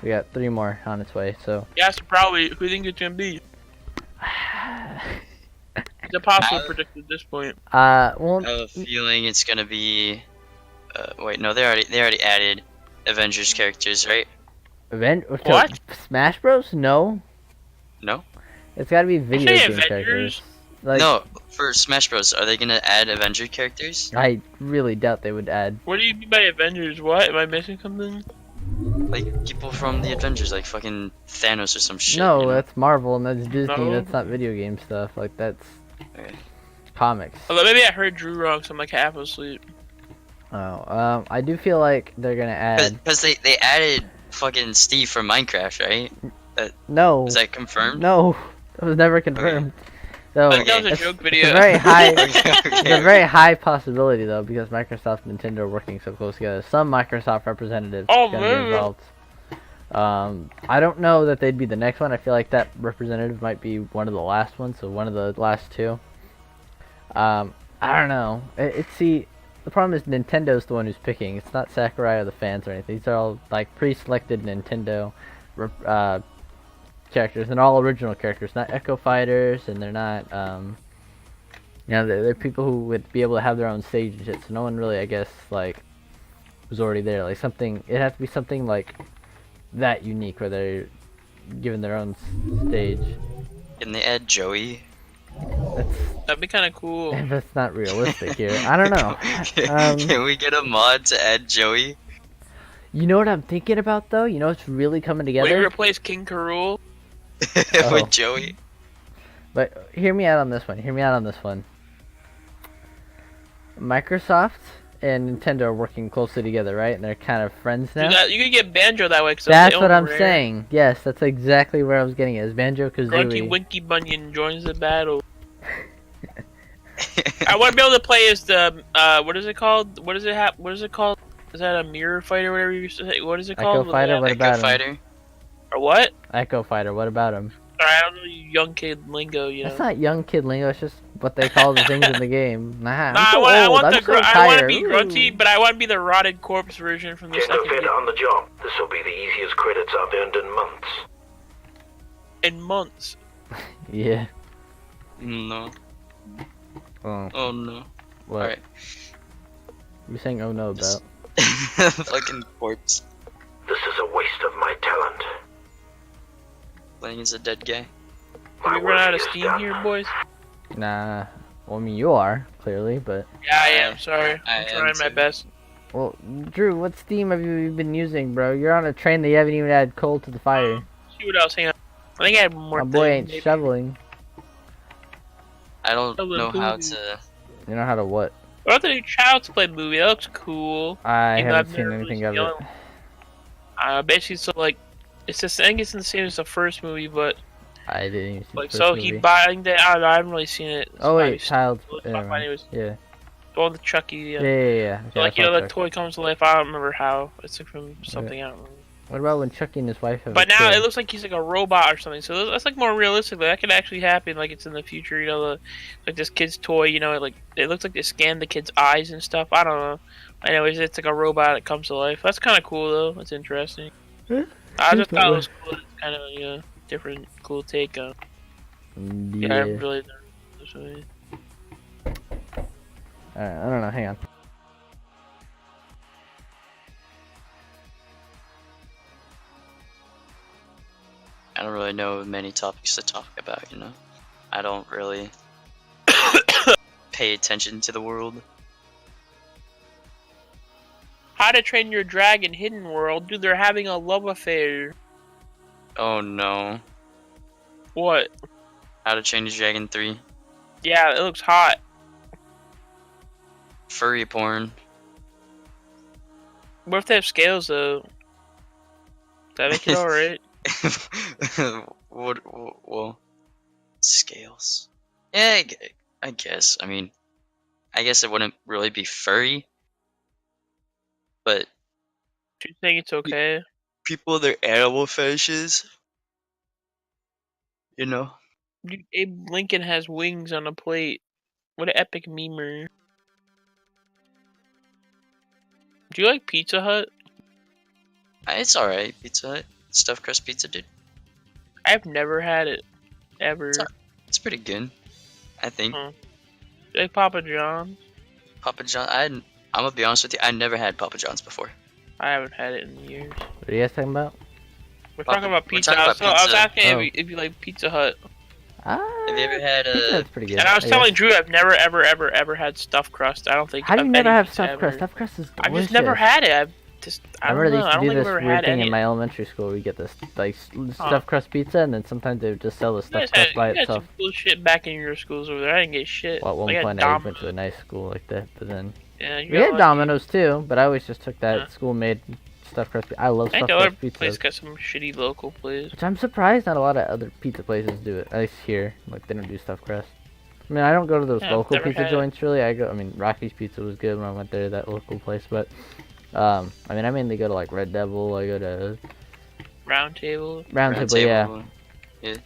we got 3 more on its way. So Yeah, so probably who do you think it's gonna be? It's impossible to predict at this point. well, I have a feeling it's gonna be. Wait, no, they already added Avengers characters, right? What? Smash Bros? No. No. It's got to be video say game Avengers? characters. Like, No, for Smash Bros, are they gonna add Avenger characters? I really doubt they would add. What do you mean by Avengers? What? Am I missing something? Like people from the Avengers, like fucking Thanos or some shit. No, you know? that's Marvel and that's Disney. No. That's not video game stuff. Like that's Okay. comics. Although maybe I heard Drew wrong, so I'm like half asleep. Oh, I do feel like they're gonna add. Because they added fucking Steve from Minecraft, right? No. Is that confirmed? No, it was never confirmed. So I think that was a it's, joke it's video. a very high. Okay, It's a very high possibility though, because Microsoft and Nintendo are working so close together. Some Microsoft representatives Oh, are gonna man. be involved. I don't know that they'd be the next one. I feel like that representative might be one of the last ones, so one of the last 2. I don't know. See, the problem is Nintendo's the one who's picking. It's not Sakurai or the fans or anything. These are all like pre-selected Nintendo characters, and all original characters, not Echo Fighters, and they're not, you know, they're people who would be able to have their own stage and shit. So no one really, I guess, like, was already there. Like something, it has to be something like that unique, where they're given their own stage. Can they add Joey? That'd be kind of cool. That's not realistic here. I don't know. Can we get a mod to add Joey? You know what I'm thinking about though? You know what's really coming Will you together? replace King K. Rool? Oh. with Joey. But hear me out on this one. Hear me out on this one. Microsoft and Nintendo are working closely together, right? And they're kind of friends now. You could get Banjo that way. Cause That's what I'm saying. Yes, that's exactly where I was getting at. Is Grunty Banjo-Kazooie. Winky Bunyan joins the battle. I want to be able to play as the what is it called? What is it called? Is that a mirror fighter? Whatever you say. What is it called? Echo Fighter. What about Echo Fighter. Or what? Echo Fighter. What about him? I don't know, you young kid lingo. You know. That's not young kid lingo. It's just what they call the things in the game. Nah, Nah, I'm so I old. want I'm the so I want to tired. be Grunty, but I want to be the rotted corpse version from the second Tenderfeet game. on the job. This will be the easiest credits I've earned in months. In months. Yeah. No. Oh. Oh no. What? Alright. You saying oh no about? Fucking corpse. This is a waste of my talent. Playing as a dead guy. Did we My run out work of is steam done. here, boys? Nah. Well, I mean, you are clearly, but Yeah, I am. Sorry, I I'm am trying my too. best. well, Drew, what Steam have you been using, bro? You're on a train that you haven't even had coal to the fire. See what else? Hang on. I think I have more. My boy thing, ain't maybe. shoveling. I don't Hello, know how who? to. You know how to what? What about the new Child's Play movie? That looks cool. I Even though haven't I've seen never anything really of it. seen Basically, so like, it's just I think it's the same as the first movie, but I didn't even see like, the so first he movie. buying the. I don't know. I haven't really seen it. Oh wait, Child. It's Never fine, mind. anyways. Yeah. The one with Chucky. Yeah. Okay, So, like, I you know, thought the so. toy comes to life. I don't remember how. It's like from something. I don't remember. What about when Chucky and his wife have But a now kid? it looks like he's like a robot or something. So that's like more realistic. Like, that could actually happen. Like, it's in the future. You know, like this kid's toy. You know, like it looks like they scanned the kid's eyes and stuff. I don't know. Anyways, it's like a robot that comes to life. That's kind of cool though. That's interesting. I just thought it was cool. It's kind of different, cool take on. Yeah, I haven't really done this way. Alright, I don't know. Hang on. I don't really know many topics to talk about, you know? I don't really pay attention to the world. How to Train Your Dragon Hidden World. Dude, they're having a love affair. Oh no. What? How to Train Your Dragon 3. Yeah, it looks hot. Furry porn. What if they have scales though? Does that make it alright? Well, scales. Yeah, I guess. I mean, I guess it wouldn't really be furry, but Do you think it's okay? people with their animal fetishes, you know. Dude, Abe Lincoln has wings on a plate. What an epic memer. Do you like Pizza Hut? It's alright. Pizza Hut, stuffed crust pizza, dude. I've never had it. Ever. It's pretty good, I think. Huh. You like Papa John's? Papa John. I'm gonna be honest with you. I never had Papa John's before. I haven't had it in years. What are you guys talking about? We're Papa- talking about we're pizza. talking about I was pizza. asking Oh. if you like Pizza Hut. Ah, Have you ever had Pizza a? Hut's pretty good. And I was guess. telling Drew I've never ever had stuffed crust. I don't think. How do you of never any have pizza stuffed ever. crust? Stuffed crust is delicious. I've just never had it. I've just. I I don't remember know. they I used to don't do think I've this ever weird had thing any. in my elementary school. We get this stuffed crust pizza, and then sometimes they would just sell the You guys stuffed crust by had itself. some cool shit back in your schools over there. I didn't get shit. Well, at one I got point, I went Domino's. to a nice school like that, but then Yeah, you we got had lucky. Domino's too. But I always just took that Yeah. school-made stuffed crust. I love I think stuffed the other crust pizza, place got some shitty local place. which I'm surprised not a lot of other pizza places do it. At least here, like they don't do stuffed crust. I mean, I don't go to those Yeah, I've local never pizza had it. joints really. I mean, Rocky's Pizza was good when I went there, that local place. But I mean, I mainly go to like Red Devil. I go to Round Table. Round Table, yeah.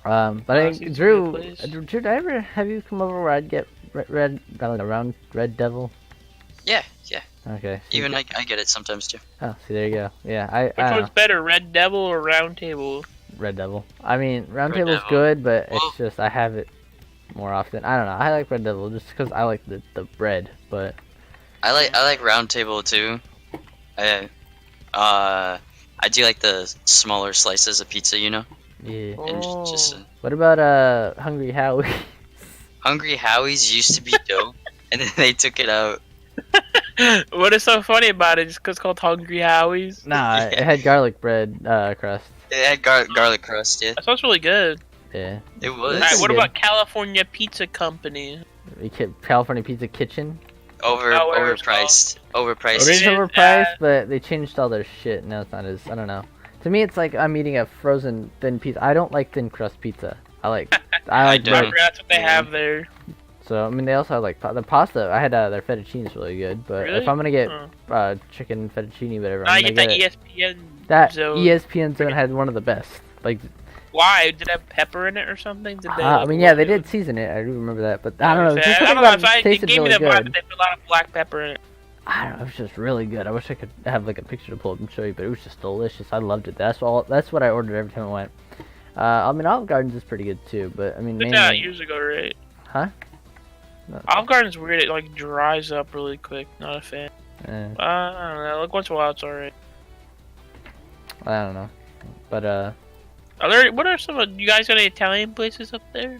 But I Rossi's think a Drew, good place. Drew, did I ever have you come over where I'd get around Red Devil? Yeah. Okay. so Even you I get it sometimes too. Oh, see, there you go. Yeah, Which I don't one's better, Red Devil or Round Table? know. Red Devil. I mean, Round Red Table's Devil. good, but Well- it's just I have it more often. I don't know. I like Red Devil just because I like the bread, but I like Round Table too. I do like the smaller slices of pizza, you know. yeah. And just Oh. What about Hungry Howie? Hungry Howie's used to be dope, and then they took it out. What is so funny about it? Just 'cause it's called Hungry Howie's. Nah, it had garlic bread crust. It had garlic crust, yeah. That sounds really good. Yeah. It was. Alright, what good. about California Pizza Company? California Pizza Kitchen. whatever it's Overpriced. It Overpriced. is It is, overpriced, but they changed all their shit. Now it's not as, I don't know. To me, it's like I'm eating a frozen thin pizza. I don't like thin crust pizza. I like don't. bread. That's what they have there. So I mean, they also have like the pasta. I had their fettuccine is really good. But Really? if I'm gonna get Huh. chicken fettuccine, whatever, Now I'm you gonna get that get ESPN that zone. ESPN zone had one of the best. Like, Why? Did it have pepper in it or something? Did they, I mean, yeah, they did season it. I do remember that, but I don't know. I Just something don't know. about it It tasted gave me really the vibe that good. they put a lot of black pepper in it. I don't know. It was just really good. I wish I could have like a picture to pull up and show you, but it was just delicious. I loved it. That's what I ordered every time I went. I mean, Olive Garden's is pretty good too, but I mean, Did mainly, that years ago, right? huh? No, Olive Garden's weird. It like dries up really quick. Not a fan. eh, I don't know. Like once in a while, it's alright. I don't know, but Are there? What are some of you guys got any Italian places up there?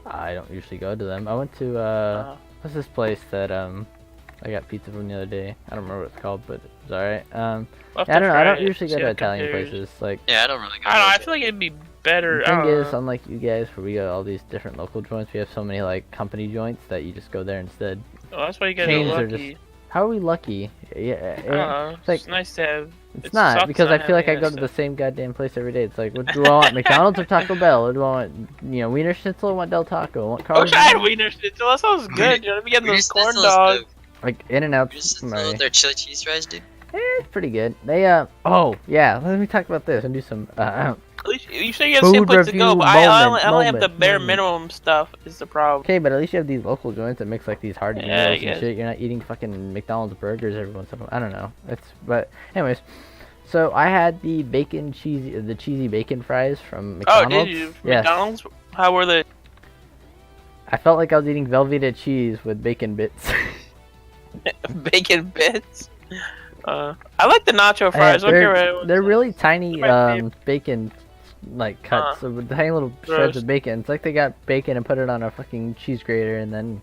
I don't usually go to them. I went to what's this place that I got pizza from the other day. I don't remember what it's called, but it's alright. We'll have I to don't know. try I don't it, usually go see to how it Italian compares. places. Like, Yeah, I don't really go. I don't know. I to feel like it'd be better. the I thing don't is, know. unlike you guys, where we got all these different local joints, we have so many like company joints that you just go there instead. Oh, that's why you guys chains are are lucky. How are we lucky? Yeah, I don't know. it's like- It's nice to have. it's It not sucks because not I feel like I having go that to the stuff. same goddamn place every day. It's like, what do I want? McDonald's or Taco Bell? Or do I want, Wiener Schnitzel? Or want Del Taco? I want I wish I had Carl's Wiener Schnitzel. That sounds good. You know, be getting Wiener those corn Schnitzel is dogs. good. like In and Wiener Out's. Schnitzel, their chili cheese fries, dude. It's pretty good. They oh yeah, let me talk about this and do some At least you say you have the same Food place to go, review but I only have the moment. bare minimum stuff. Is the problem? Okay, but at least you have these local joints that mix like these hearty Yeah, I meals and guess. shit. You're not eating fucking McDonald's burgers every once in a while. I don't know. But anyways, so I had the cheesy bacon fries from Oh, McDonald's. did you? Yes. McDonald's? How were they? I felt like I was eating Velveeta cheese with bacon bits. Bacon bits. I like the nacho fries. I don't care what anyone they're says. really tiny They're my favorite. bacon like cuts, so with tiny little shreds Gross. of bacon. It's like they got bacon and put it on a fucking cheese grater, and then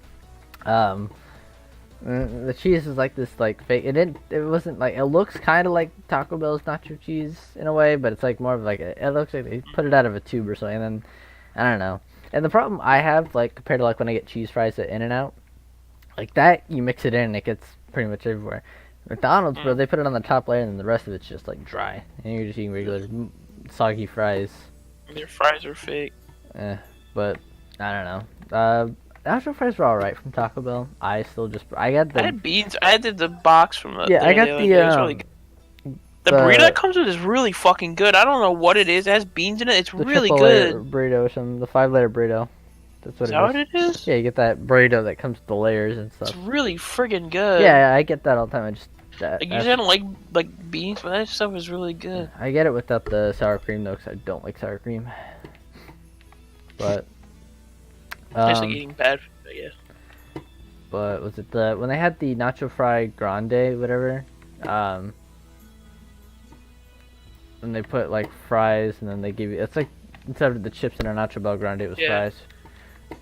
the cheese is like this like fake. It wasn't like, it looks kind of like Taco Bell's nacho cheese in a way, but it's like more of like it looks like they put it out of a tube or something. And then I don't know. And the problem I have, like compared to like when I get cheese fries at In and Out, like that you mix it in and it gets pretty much everywhere. McDonald's, bro, they put it on the top layer and then the rest of it's just like dry, and you're just eating regular soggy fries. Their fries are fake. But I don't know. Nacho fries were alright from Taco Bell. I got I the had beans. I had the box from the. Yeah, I got other the, day. It was really good. The the- burrito that comes with is really fucking good. I don't know what it is. It has beans in it. It's the really triple layer good. burrito or something. The 5-layer burrito. That's what Is it that is. what it is? Yeah, you get that burrito that comes with the layers and stuff. It's really friggin' good. Yeah, I get that all the time. I just Like, usually I don't like beans, but that stuff is really good. I get it without the sour cream though, 'cause I don't like sour cream. But It's like eating bad food, I guess. but was it when they had the nacho fry grande, whatever? And they put like fries, and then they give you, it's like instead of the chips in a nacho bell grande, it was Yeah. fries.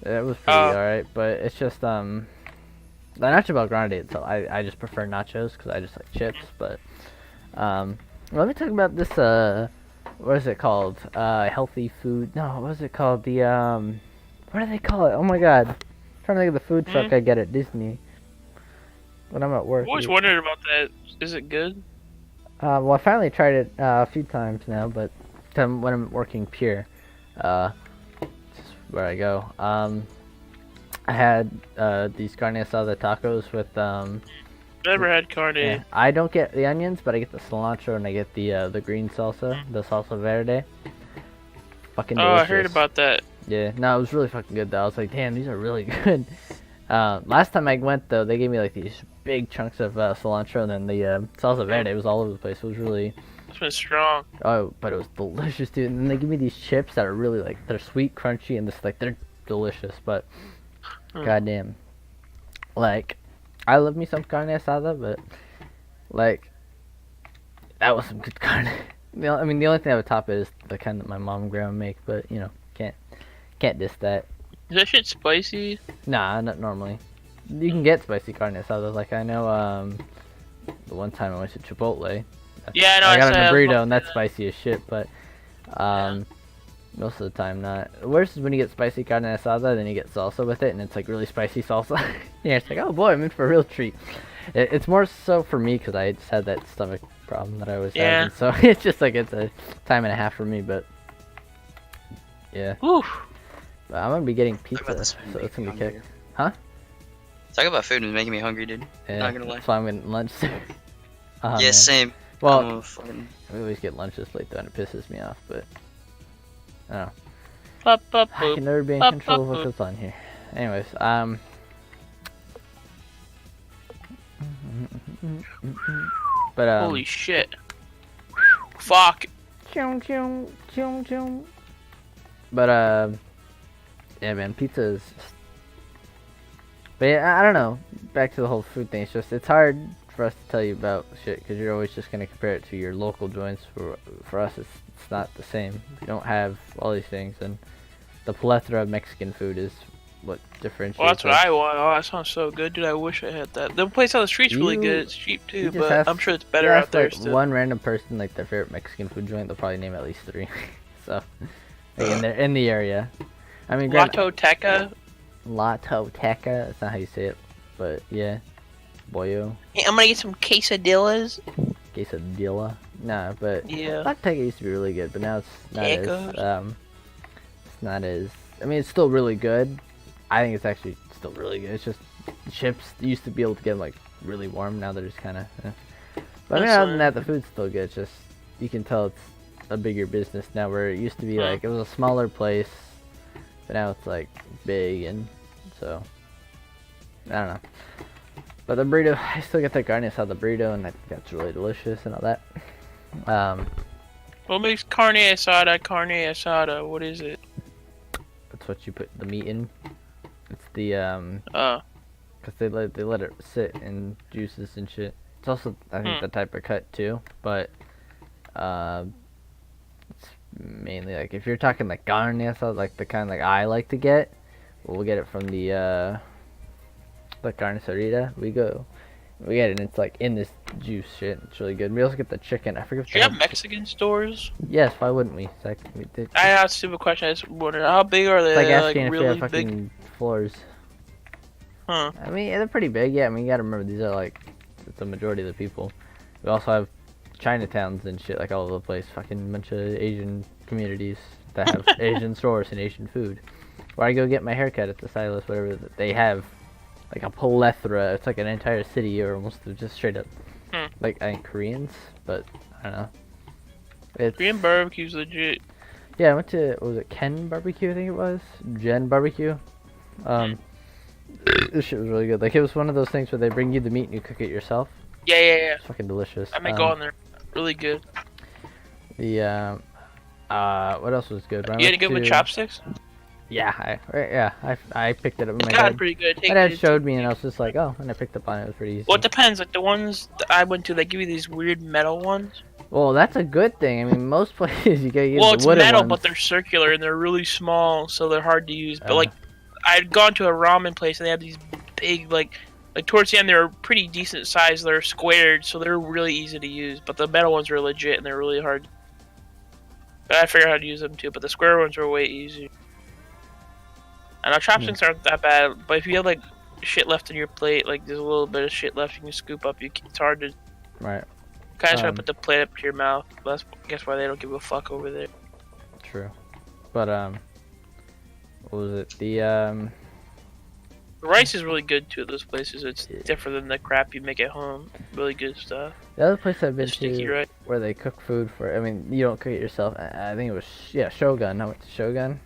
It was pretty Oh. alright, but it's just the nacho bell grande itself. I just prefer nachos because I just like chips. But let me talk about this. What is it called? Healthy food. No, what is it called? The what do they call it? Oh my god, I'm trying to think of the food truck I get at Disney when I'm at work. I've always wondered about that. Is it good? Well, I finally tried it a few times now, but when I'm working Pure, this is where I go. I had these carne asada tacos with Never had carne. yeah, I don't get the onions, but I get the cilantro and I get the green salsa, the salsa verde. Fucking Oh, delicious. I heard about that. Yeah, no, it was really fucking good though. I was like, damn, these are really good. Last time I went though, they gave me like these big chunks of cilantro, and then the salsa verde was all over the place. It was really, It's been strong. oh, but it was delicious, dude. And then they give me these chips that are really like, they're sweet, crunchy, and they're delicious. But goddamn, like, I love me some carne asada, but like, that was some good carne. I mean, the only thing I would top it is the kind that my mom and grandma make, but can't diss that. Is that shit spicy? Nah, not normally. you can get spicy carne asada. Like I know, the one time I went to Chipotle. Yeah, I know. I got said a I was burrito and looking that's spicy as shit, but most of the time not. Worse is when you get spicy carne asada, then you get salsa with it, and it's like really spicy salsa. Yeah, it's like, oh boy, I'm in for a real treat. It's more so for me because I just had that stomach problem that I was having, so it's just like it's a time and a half for me. But yeah, Oof. but I'm gonna be getting Talk pizza, about this so food it's gonna be making me kick. Huh? Talk about food and making me hungry, dude. Yeah, Not gonna lie. that's why I'm getting lunch. Oh, Yeah, man. same. Well, I'm fucking... we always get lunch this late though, and it pisses me off. But I don't know. Pop, pop, I boop. can never be in Up, control of up, what goes on here. Anyways, but Holy shit. Fuck. But yeah, man, pizza is. But yeah, I don't know. Back to the whole food thing. It's hard for us to tell you about shit because you're always just gonna compare it to your local joints. For us, it's not the same. We don't have all these things, and the plethora of Mexican food is what differentiates. Well, that's what us. I want. Oh, that sounds so good, dude. I wish I had that. The place on the street's really You- good. It's cheap too, you just but ask- I'm sure it's better You out ask, there like, still. one random person like their favorite Mexican food joint, they'll probably name at least 3. So, like, in the area. I mean, Lato Teca. Latoteca. That's not how you say it, but yeah, Boyo, Hey, I'm gonna get some quesadillas. quesadilla. Nah, but Yeah. Latoteca used to be really good, but now it's not Tacos. as it's not as. I mean, it's still really good. I think it's actually still really good. It's just chips you used to be able to get them like really warm. Now they're just kind of. But I mean, That's other than that, the food's still good. It's just you can tell it's a bigger business now, where it used to be like it was a smaller place, but now it's like big, and so I don't know. But the burrito, I still get that carne asada burrito, and I think that's really delicious and all that. What makes carne asada carne asada? What is it? That's what you put the meat in. It's the Oh. because they let it sit in juices and shit. It's also I think the type of cut too, but it's mainly like if you're talking like carne asada, like the kind like I like to get, we'll get it from the carniceria. We get it, and it's like in this juice shit. It's really good. We also get the chicken. I forget. Do you have Mexican stores? Yes, why wouldn't we? It's like, I asked a stupid question. I just wondered how big are they? it's like They're, asking if they really have big. fucking floors. Huh. I mean, yeah, they're pretty big. Yeah, I mean, you gotta remember these are like the majority of the people. We also have Chinatowns and shit like all over the place. Fucking bunch of Asian communities that have Asian stores and Asian food. Where I go get my haircut at the stylist, whatever they have, like a plethora. It's like an entire city or almost just straight up. Like I think Koreans, but I don't know. It's, Korean barbecue's legit. yeah, I went to what was it Ken Barbecue? I think it was Jen Barbecue. This shit was really good. Like it was one of those things where they bring you the meat and you cook it yourself. Yeah. It's fucking delicious. I might go on there. Really good. The what else was good? When I You went any good with to- chopsticks? Yeah, I picked it up. It's My gotten dad, pretty good. Take my dad it. showed me, and I was just like, oh, and I picked up on it. It was pretty easy. Well, it depends. Like the ones that I went to, they give you these weird metal ones. Well, that's a good thing. I mean, most places you gotta get Well, the it's wooden metal, ones. but they're circular and they're really small, so they're hard to use. But Uh. like, I'd gone to a ramen place and they had these big, like towards the end, they're pretty decent size. They're squared, so they're really easy to use. But the metal ones are legit and they're really hard. But I figured out how to use them too. But the square ones are way easier. I know chopsticks aren't that bad, but if you have like shit left in your plate, like there's a little bit of shit left you can scoop up, it's hard to Right. kind of try to put the plate up to your mouth. That's I guess why they don't give a fuck over there. True. But what was it? The The rice is really good too at those places. It's different than the crap you make at home. Really good stuff. the other place I've been The sticky to rice. where they cook food for. I mean, you don't cook it yourself. I think it was Shogun. I went to Shogun.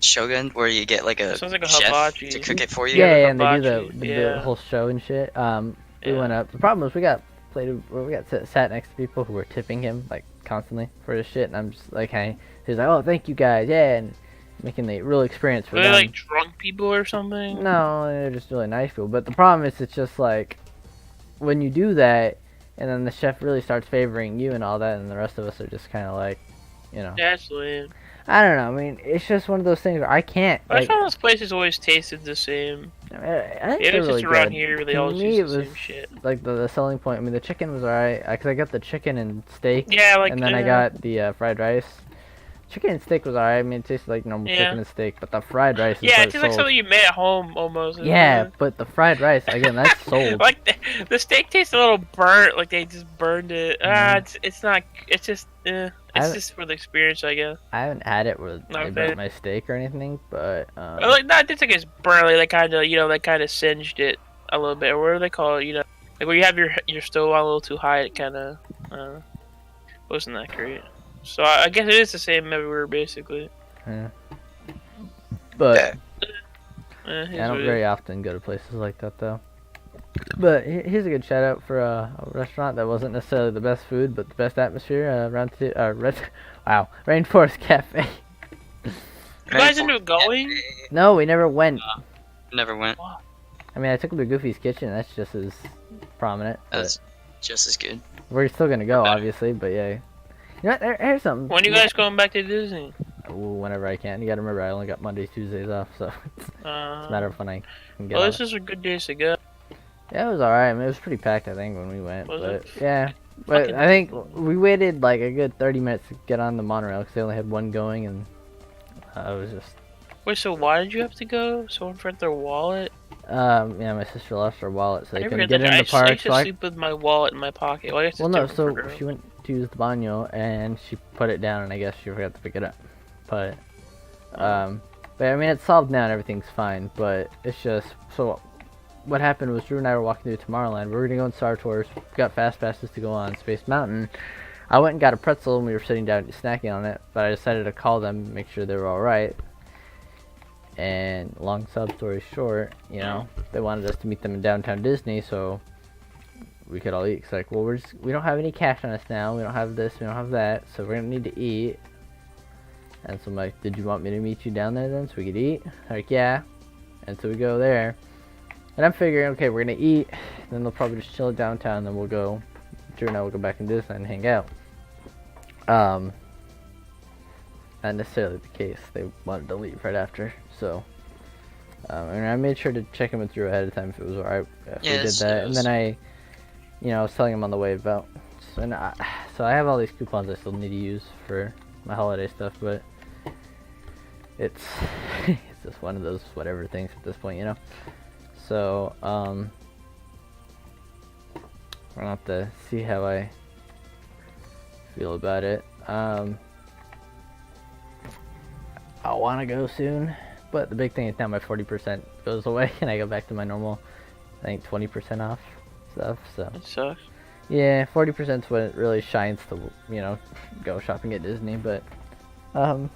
Shogun, where you get like a Sounds like a chef hibachi. to cook it for you. Yeah, the and they do hibachi, the yeah. whole show and shit. We Yeah. went up. The problem was we got sat next to people who were tipping him like constantly for his shit, and I'm just like, hey, he's like, oh, thank you guys, yeah, and making the real experience for Were they them. like drunk people or something? No, they're just really nice people. But the problem is, it's just like when you do that, and then the chef really starts favoring you and all that, and the rest of us are just kind of like, you know, That's lame. I don't know. I mean, it's just one of those things where I can't. I Like, found those places always tasted the same. I think Yeah, they're it's really just around good. here they To always me, use it the was same shit. like the selling point. I mean, the chicken was alright because I got the chicken and steak, Yeah, like and then I got the fried rice. Chicken and steak was alright. I mean, it tasted like normal Yeah. chicken and steak, but the fried rice is yeah, what it tastes like sold. something you made at home almost. Yeah, but the fried rice again, that's sold. Like the steak tastes a little burnt, like they just burned it. It's not. It's just. It's just for the experience, I guess. I haven't had it where Not they bad. burnt my steak or anything, but Like not just like it's burnt. Like, they kind of, they kind of singed it a little bit. Or what do they call it? Like when you have your stove on a little too high, it kind of wasn't that great. So I guess it is the same everywhere, basically. yeah. But Here's I don't what it very is. often go to places like that though. But here's a good shout out for a restaurant that wasn't necessarily the best food, but the best atmosphere. Rainforest Cafe. You guys ended up going? No, we never went. Never went. I mean, I took them to Goofy's Kitchen. That's just as prominent. but That's just as good. we're still gonna go, obviously. But yeah, you know, what, here's something. When you guys going back to Disney? Ooh, whenever I can. You gotta remember, I only got Mondays, Tuesdays off, so it's a matter of when I can get. Well, on this it. is a good days to go. Yeah, it was alright. I mean, it was pretty packed, I think, when we went. Was but it? yeah, but Fucking- I think we waited like a good 30 minutes to get on the monorail because they only had one going, and I was just. Wait, so why did you have to go? Someone forgot their wallet? Yeah, my sister lost her wallet, so they I couldn't forget get that. in I the park. used to So sleep with my wallet in my pocket. Well, I guess well, it's no, different so for girls. she went to use the baño and she put it down, and I guess she forgot to pick it up. But I mean, it's solved now and everything's fine. But it's just so. What happened was Drew and I were walking through Tomorrowland. We were gonna go on Star Tours. We got fast passes to go on Space Mountain. I went and got a pretzel, and we were sitting down snacking on it. But I decided to call them, make sure they were all right. And long sub story short, you know, they wanted us to meet them in downtown Disney, so we could all eat. It's like, well, we don't have any cash on us now. We don't have this. We don't have that. So we're gonna need to eat. And so I'm like, did you want me to meet you down there then, so we could eat? They're like, yeah. And so we go there. And I'm figuring, okay, we're gonna eat, then they'll probably just chill at downtown, then we'll go, Drew and I will go back in Disney and hang out. Not necessarily the case. They wanted to leave right after, so. And I made sure to check in with Drew ahead of time if it was alright if we did Yes, that. And yes. then I was telling him on the way about, so I have all these coupons I still need to use for my holiday stuff, but it's just one of those whatever things at this point, you know. So, we're gonna have to see how I feel about it. I wanna go soon, but the big thing is now my 40% goes away and I go back to my normal, I think 20% off stuff, so. It sucks. Yeah, 40% is when it really shines to, you know, go shopping at Disney, but, yeah,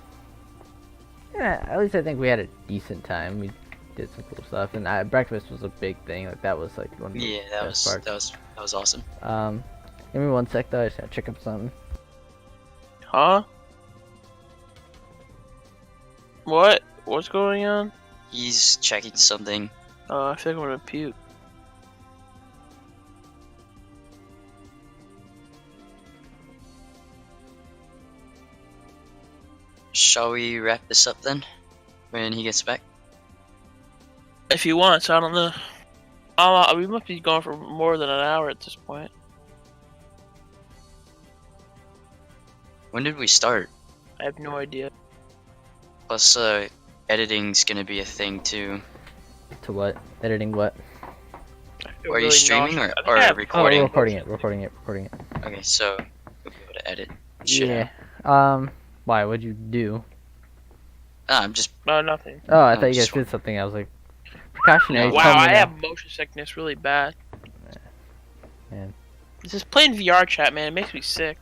at least I think we had a decent time. We did some cool stuff, and breakfast was a big thing. Like that was like one of the Yeah, that best parts. that was awesome. Give me one sec though. I just gotta check up something. Huh? What? What's going on? He's checking something. I feel like I'm gonna puke. Shall we wrap this up then? When he gets back? If he wants, I don't know. We must be going for more than an hour at this point. When did we start? I have no idea. Plus, editing's gonna be a thing too. To what? Editing what? I feel Are you streaming nauseous. I think or I have- recording? Oh, recording it. Okay, so we'll be able to edit. Yeah. Why? What'd you do? I'm just No, nothing. Oh, I Oh, thought you guys just did something. I was like, precautionary. No. Wow, tell me I now. have motion sickness really bad. Man. This is playing VR chat, man. It makes me sick.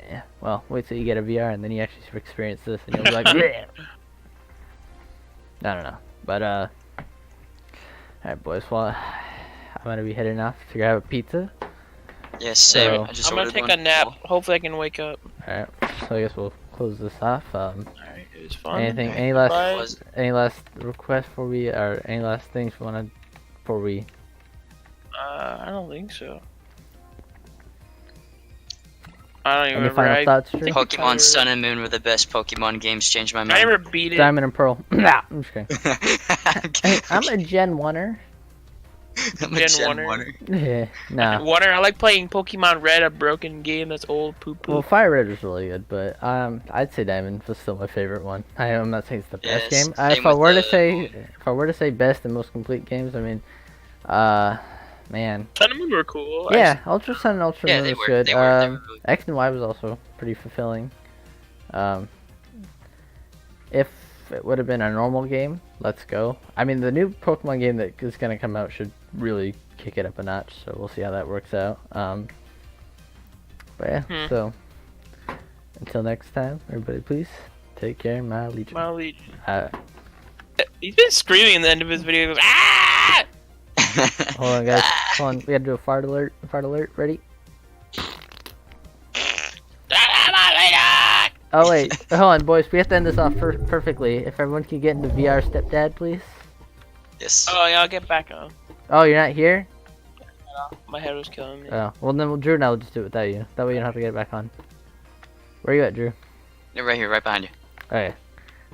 Yeah. Well, wait till you get a VR and then you actually experience this, and you'll be like, yeah. I don't know, but alright, boys. Well, I'm gonna be heading off to grab a pizza. yeah, same. So- I just I'm gonna ordered take one. a nap. Hopefully, I can wake up. Alright, so I guess we'll close this off. Alright, it was fun. Anything? Okay. Any last? Bye. Was- Any last requests for we, or any last things we wanna, before we? I don't think so. I don't even Any remember. final thoughts, Drew? think we Pokemon covered- Sun and Moon were the best Pokemon games. Changed my I mind. never beat it. Diamond and Pearl. Nah, I'm just kidding. Okay, I'm a Gen 1er. I'm a Gen Gen Oneer. Oneer. Yeah, nah. Water. I like playing Pokemon Red, a broken game that's old poo poo. Well, Fire Red was really good, but I'd say Diamond was still my favorite one. I'm not saying it's the best Yes, game. same If I with were to the- say best and most complete games, I mean, man, Sun and Moon were cool. yeah, Ultra Sun and Ultra Yeah, Moon they was were. good. They were really X and Y was also pretty fulfilling. If it would have been a normal game, let's go. I mean, the new Pokemon game that is gonna come out should really kick it up a notch. So we'll see how that works out. But yeah, so until next time, everybody, please take care, my legion. My legion. He's been screaming at the end of his video. He goes, ah! Hold on, guys. Hold on. We gotta do a fart alert. Fart alert. Ready? Oh wait. Hold on, boys. We have to end this off perfectly. If everyone can get into VR Stepdad, please. Yes. Oh yeah, I'll get back on. Oh, you're not here? My head was killing me. Oh. Well, then Drew and I will just do it without you. That way you don't have to get it back on. Where you at, Drew? They're right here, right behind you. Okay.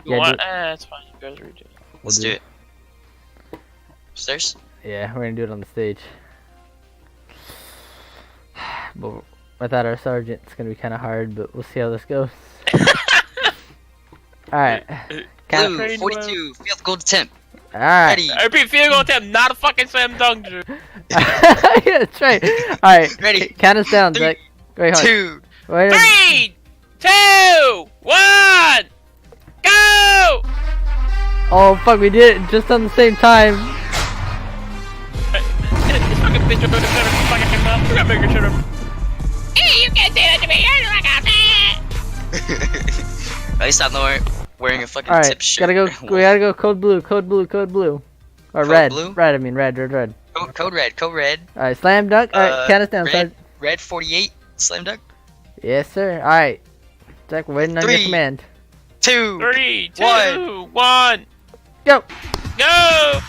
You Yeah, want? do- It's fine. You guys are doing it. Let's do it. Upstairs? Yeah, we're gonna do it on the stage. But without our sergeant, it's gonna be kind of hard, but we'll see how this goes. Alright. Blue, Train 42, field goal attempt. Alright. Ready, I repeat, field goal attempt, not a fucking slam dunk, Drew. Yeah, that's right. Alright. Ready. Count us down, Three, Zach. Wait, hold on. 2. Wait a minute. 3, 2, 1, go! Oh, fuck, we did it just on the same time. This fucking bitch over there fucking up. We're gonna make her shut up. Hey, you can't say that to me. You're like a man. At least I'm not wearing a fucking Alright, tip shirt. we gotta go code blue, code blue, code blue. Or Code red. blue? Red, I mean red, red, red. Code red, code red. Alright, slam dunk. Alright, count us down, red, Sarge. red 48, slam dunk. Yes, sir. Alright. Zach, we're waiting on your 3, command. 2, 3, 2, One. 1, Go! go!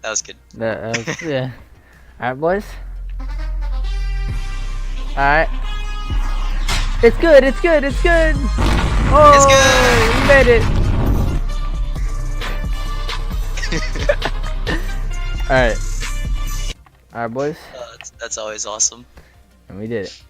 that was good. That was, yeah. Alright, boys. Alright. It's good, it's good, it's good! Oh, It's good! we made it! Alright. Alright, boys. That's always awesome. And we did it.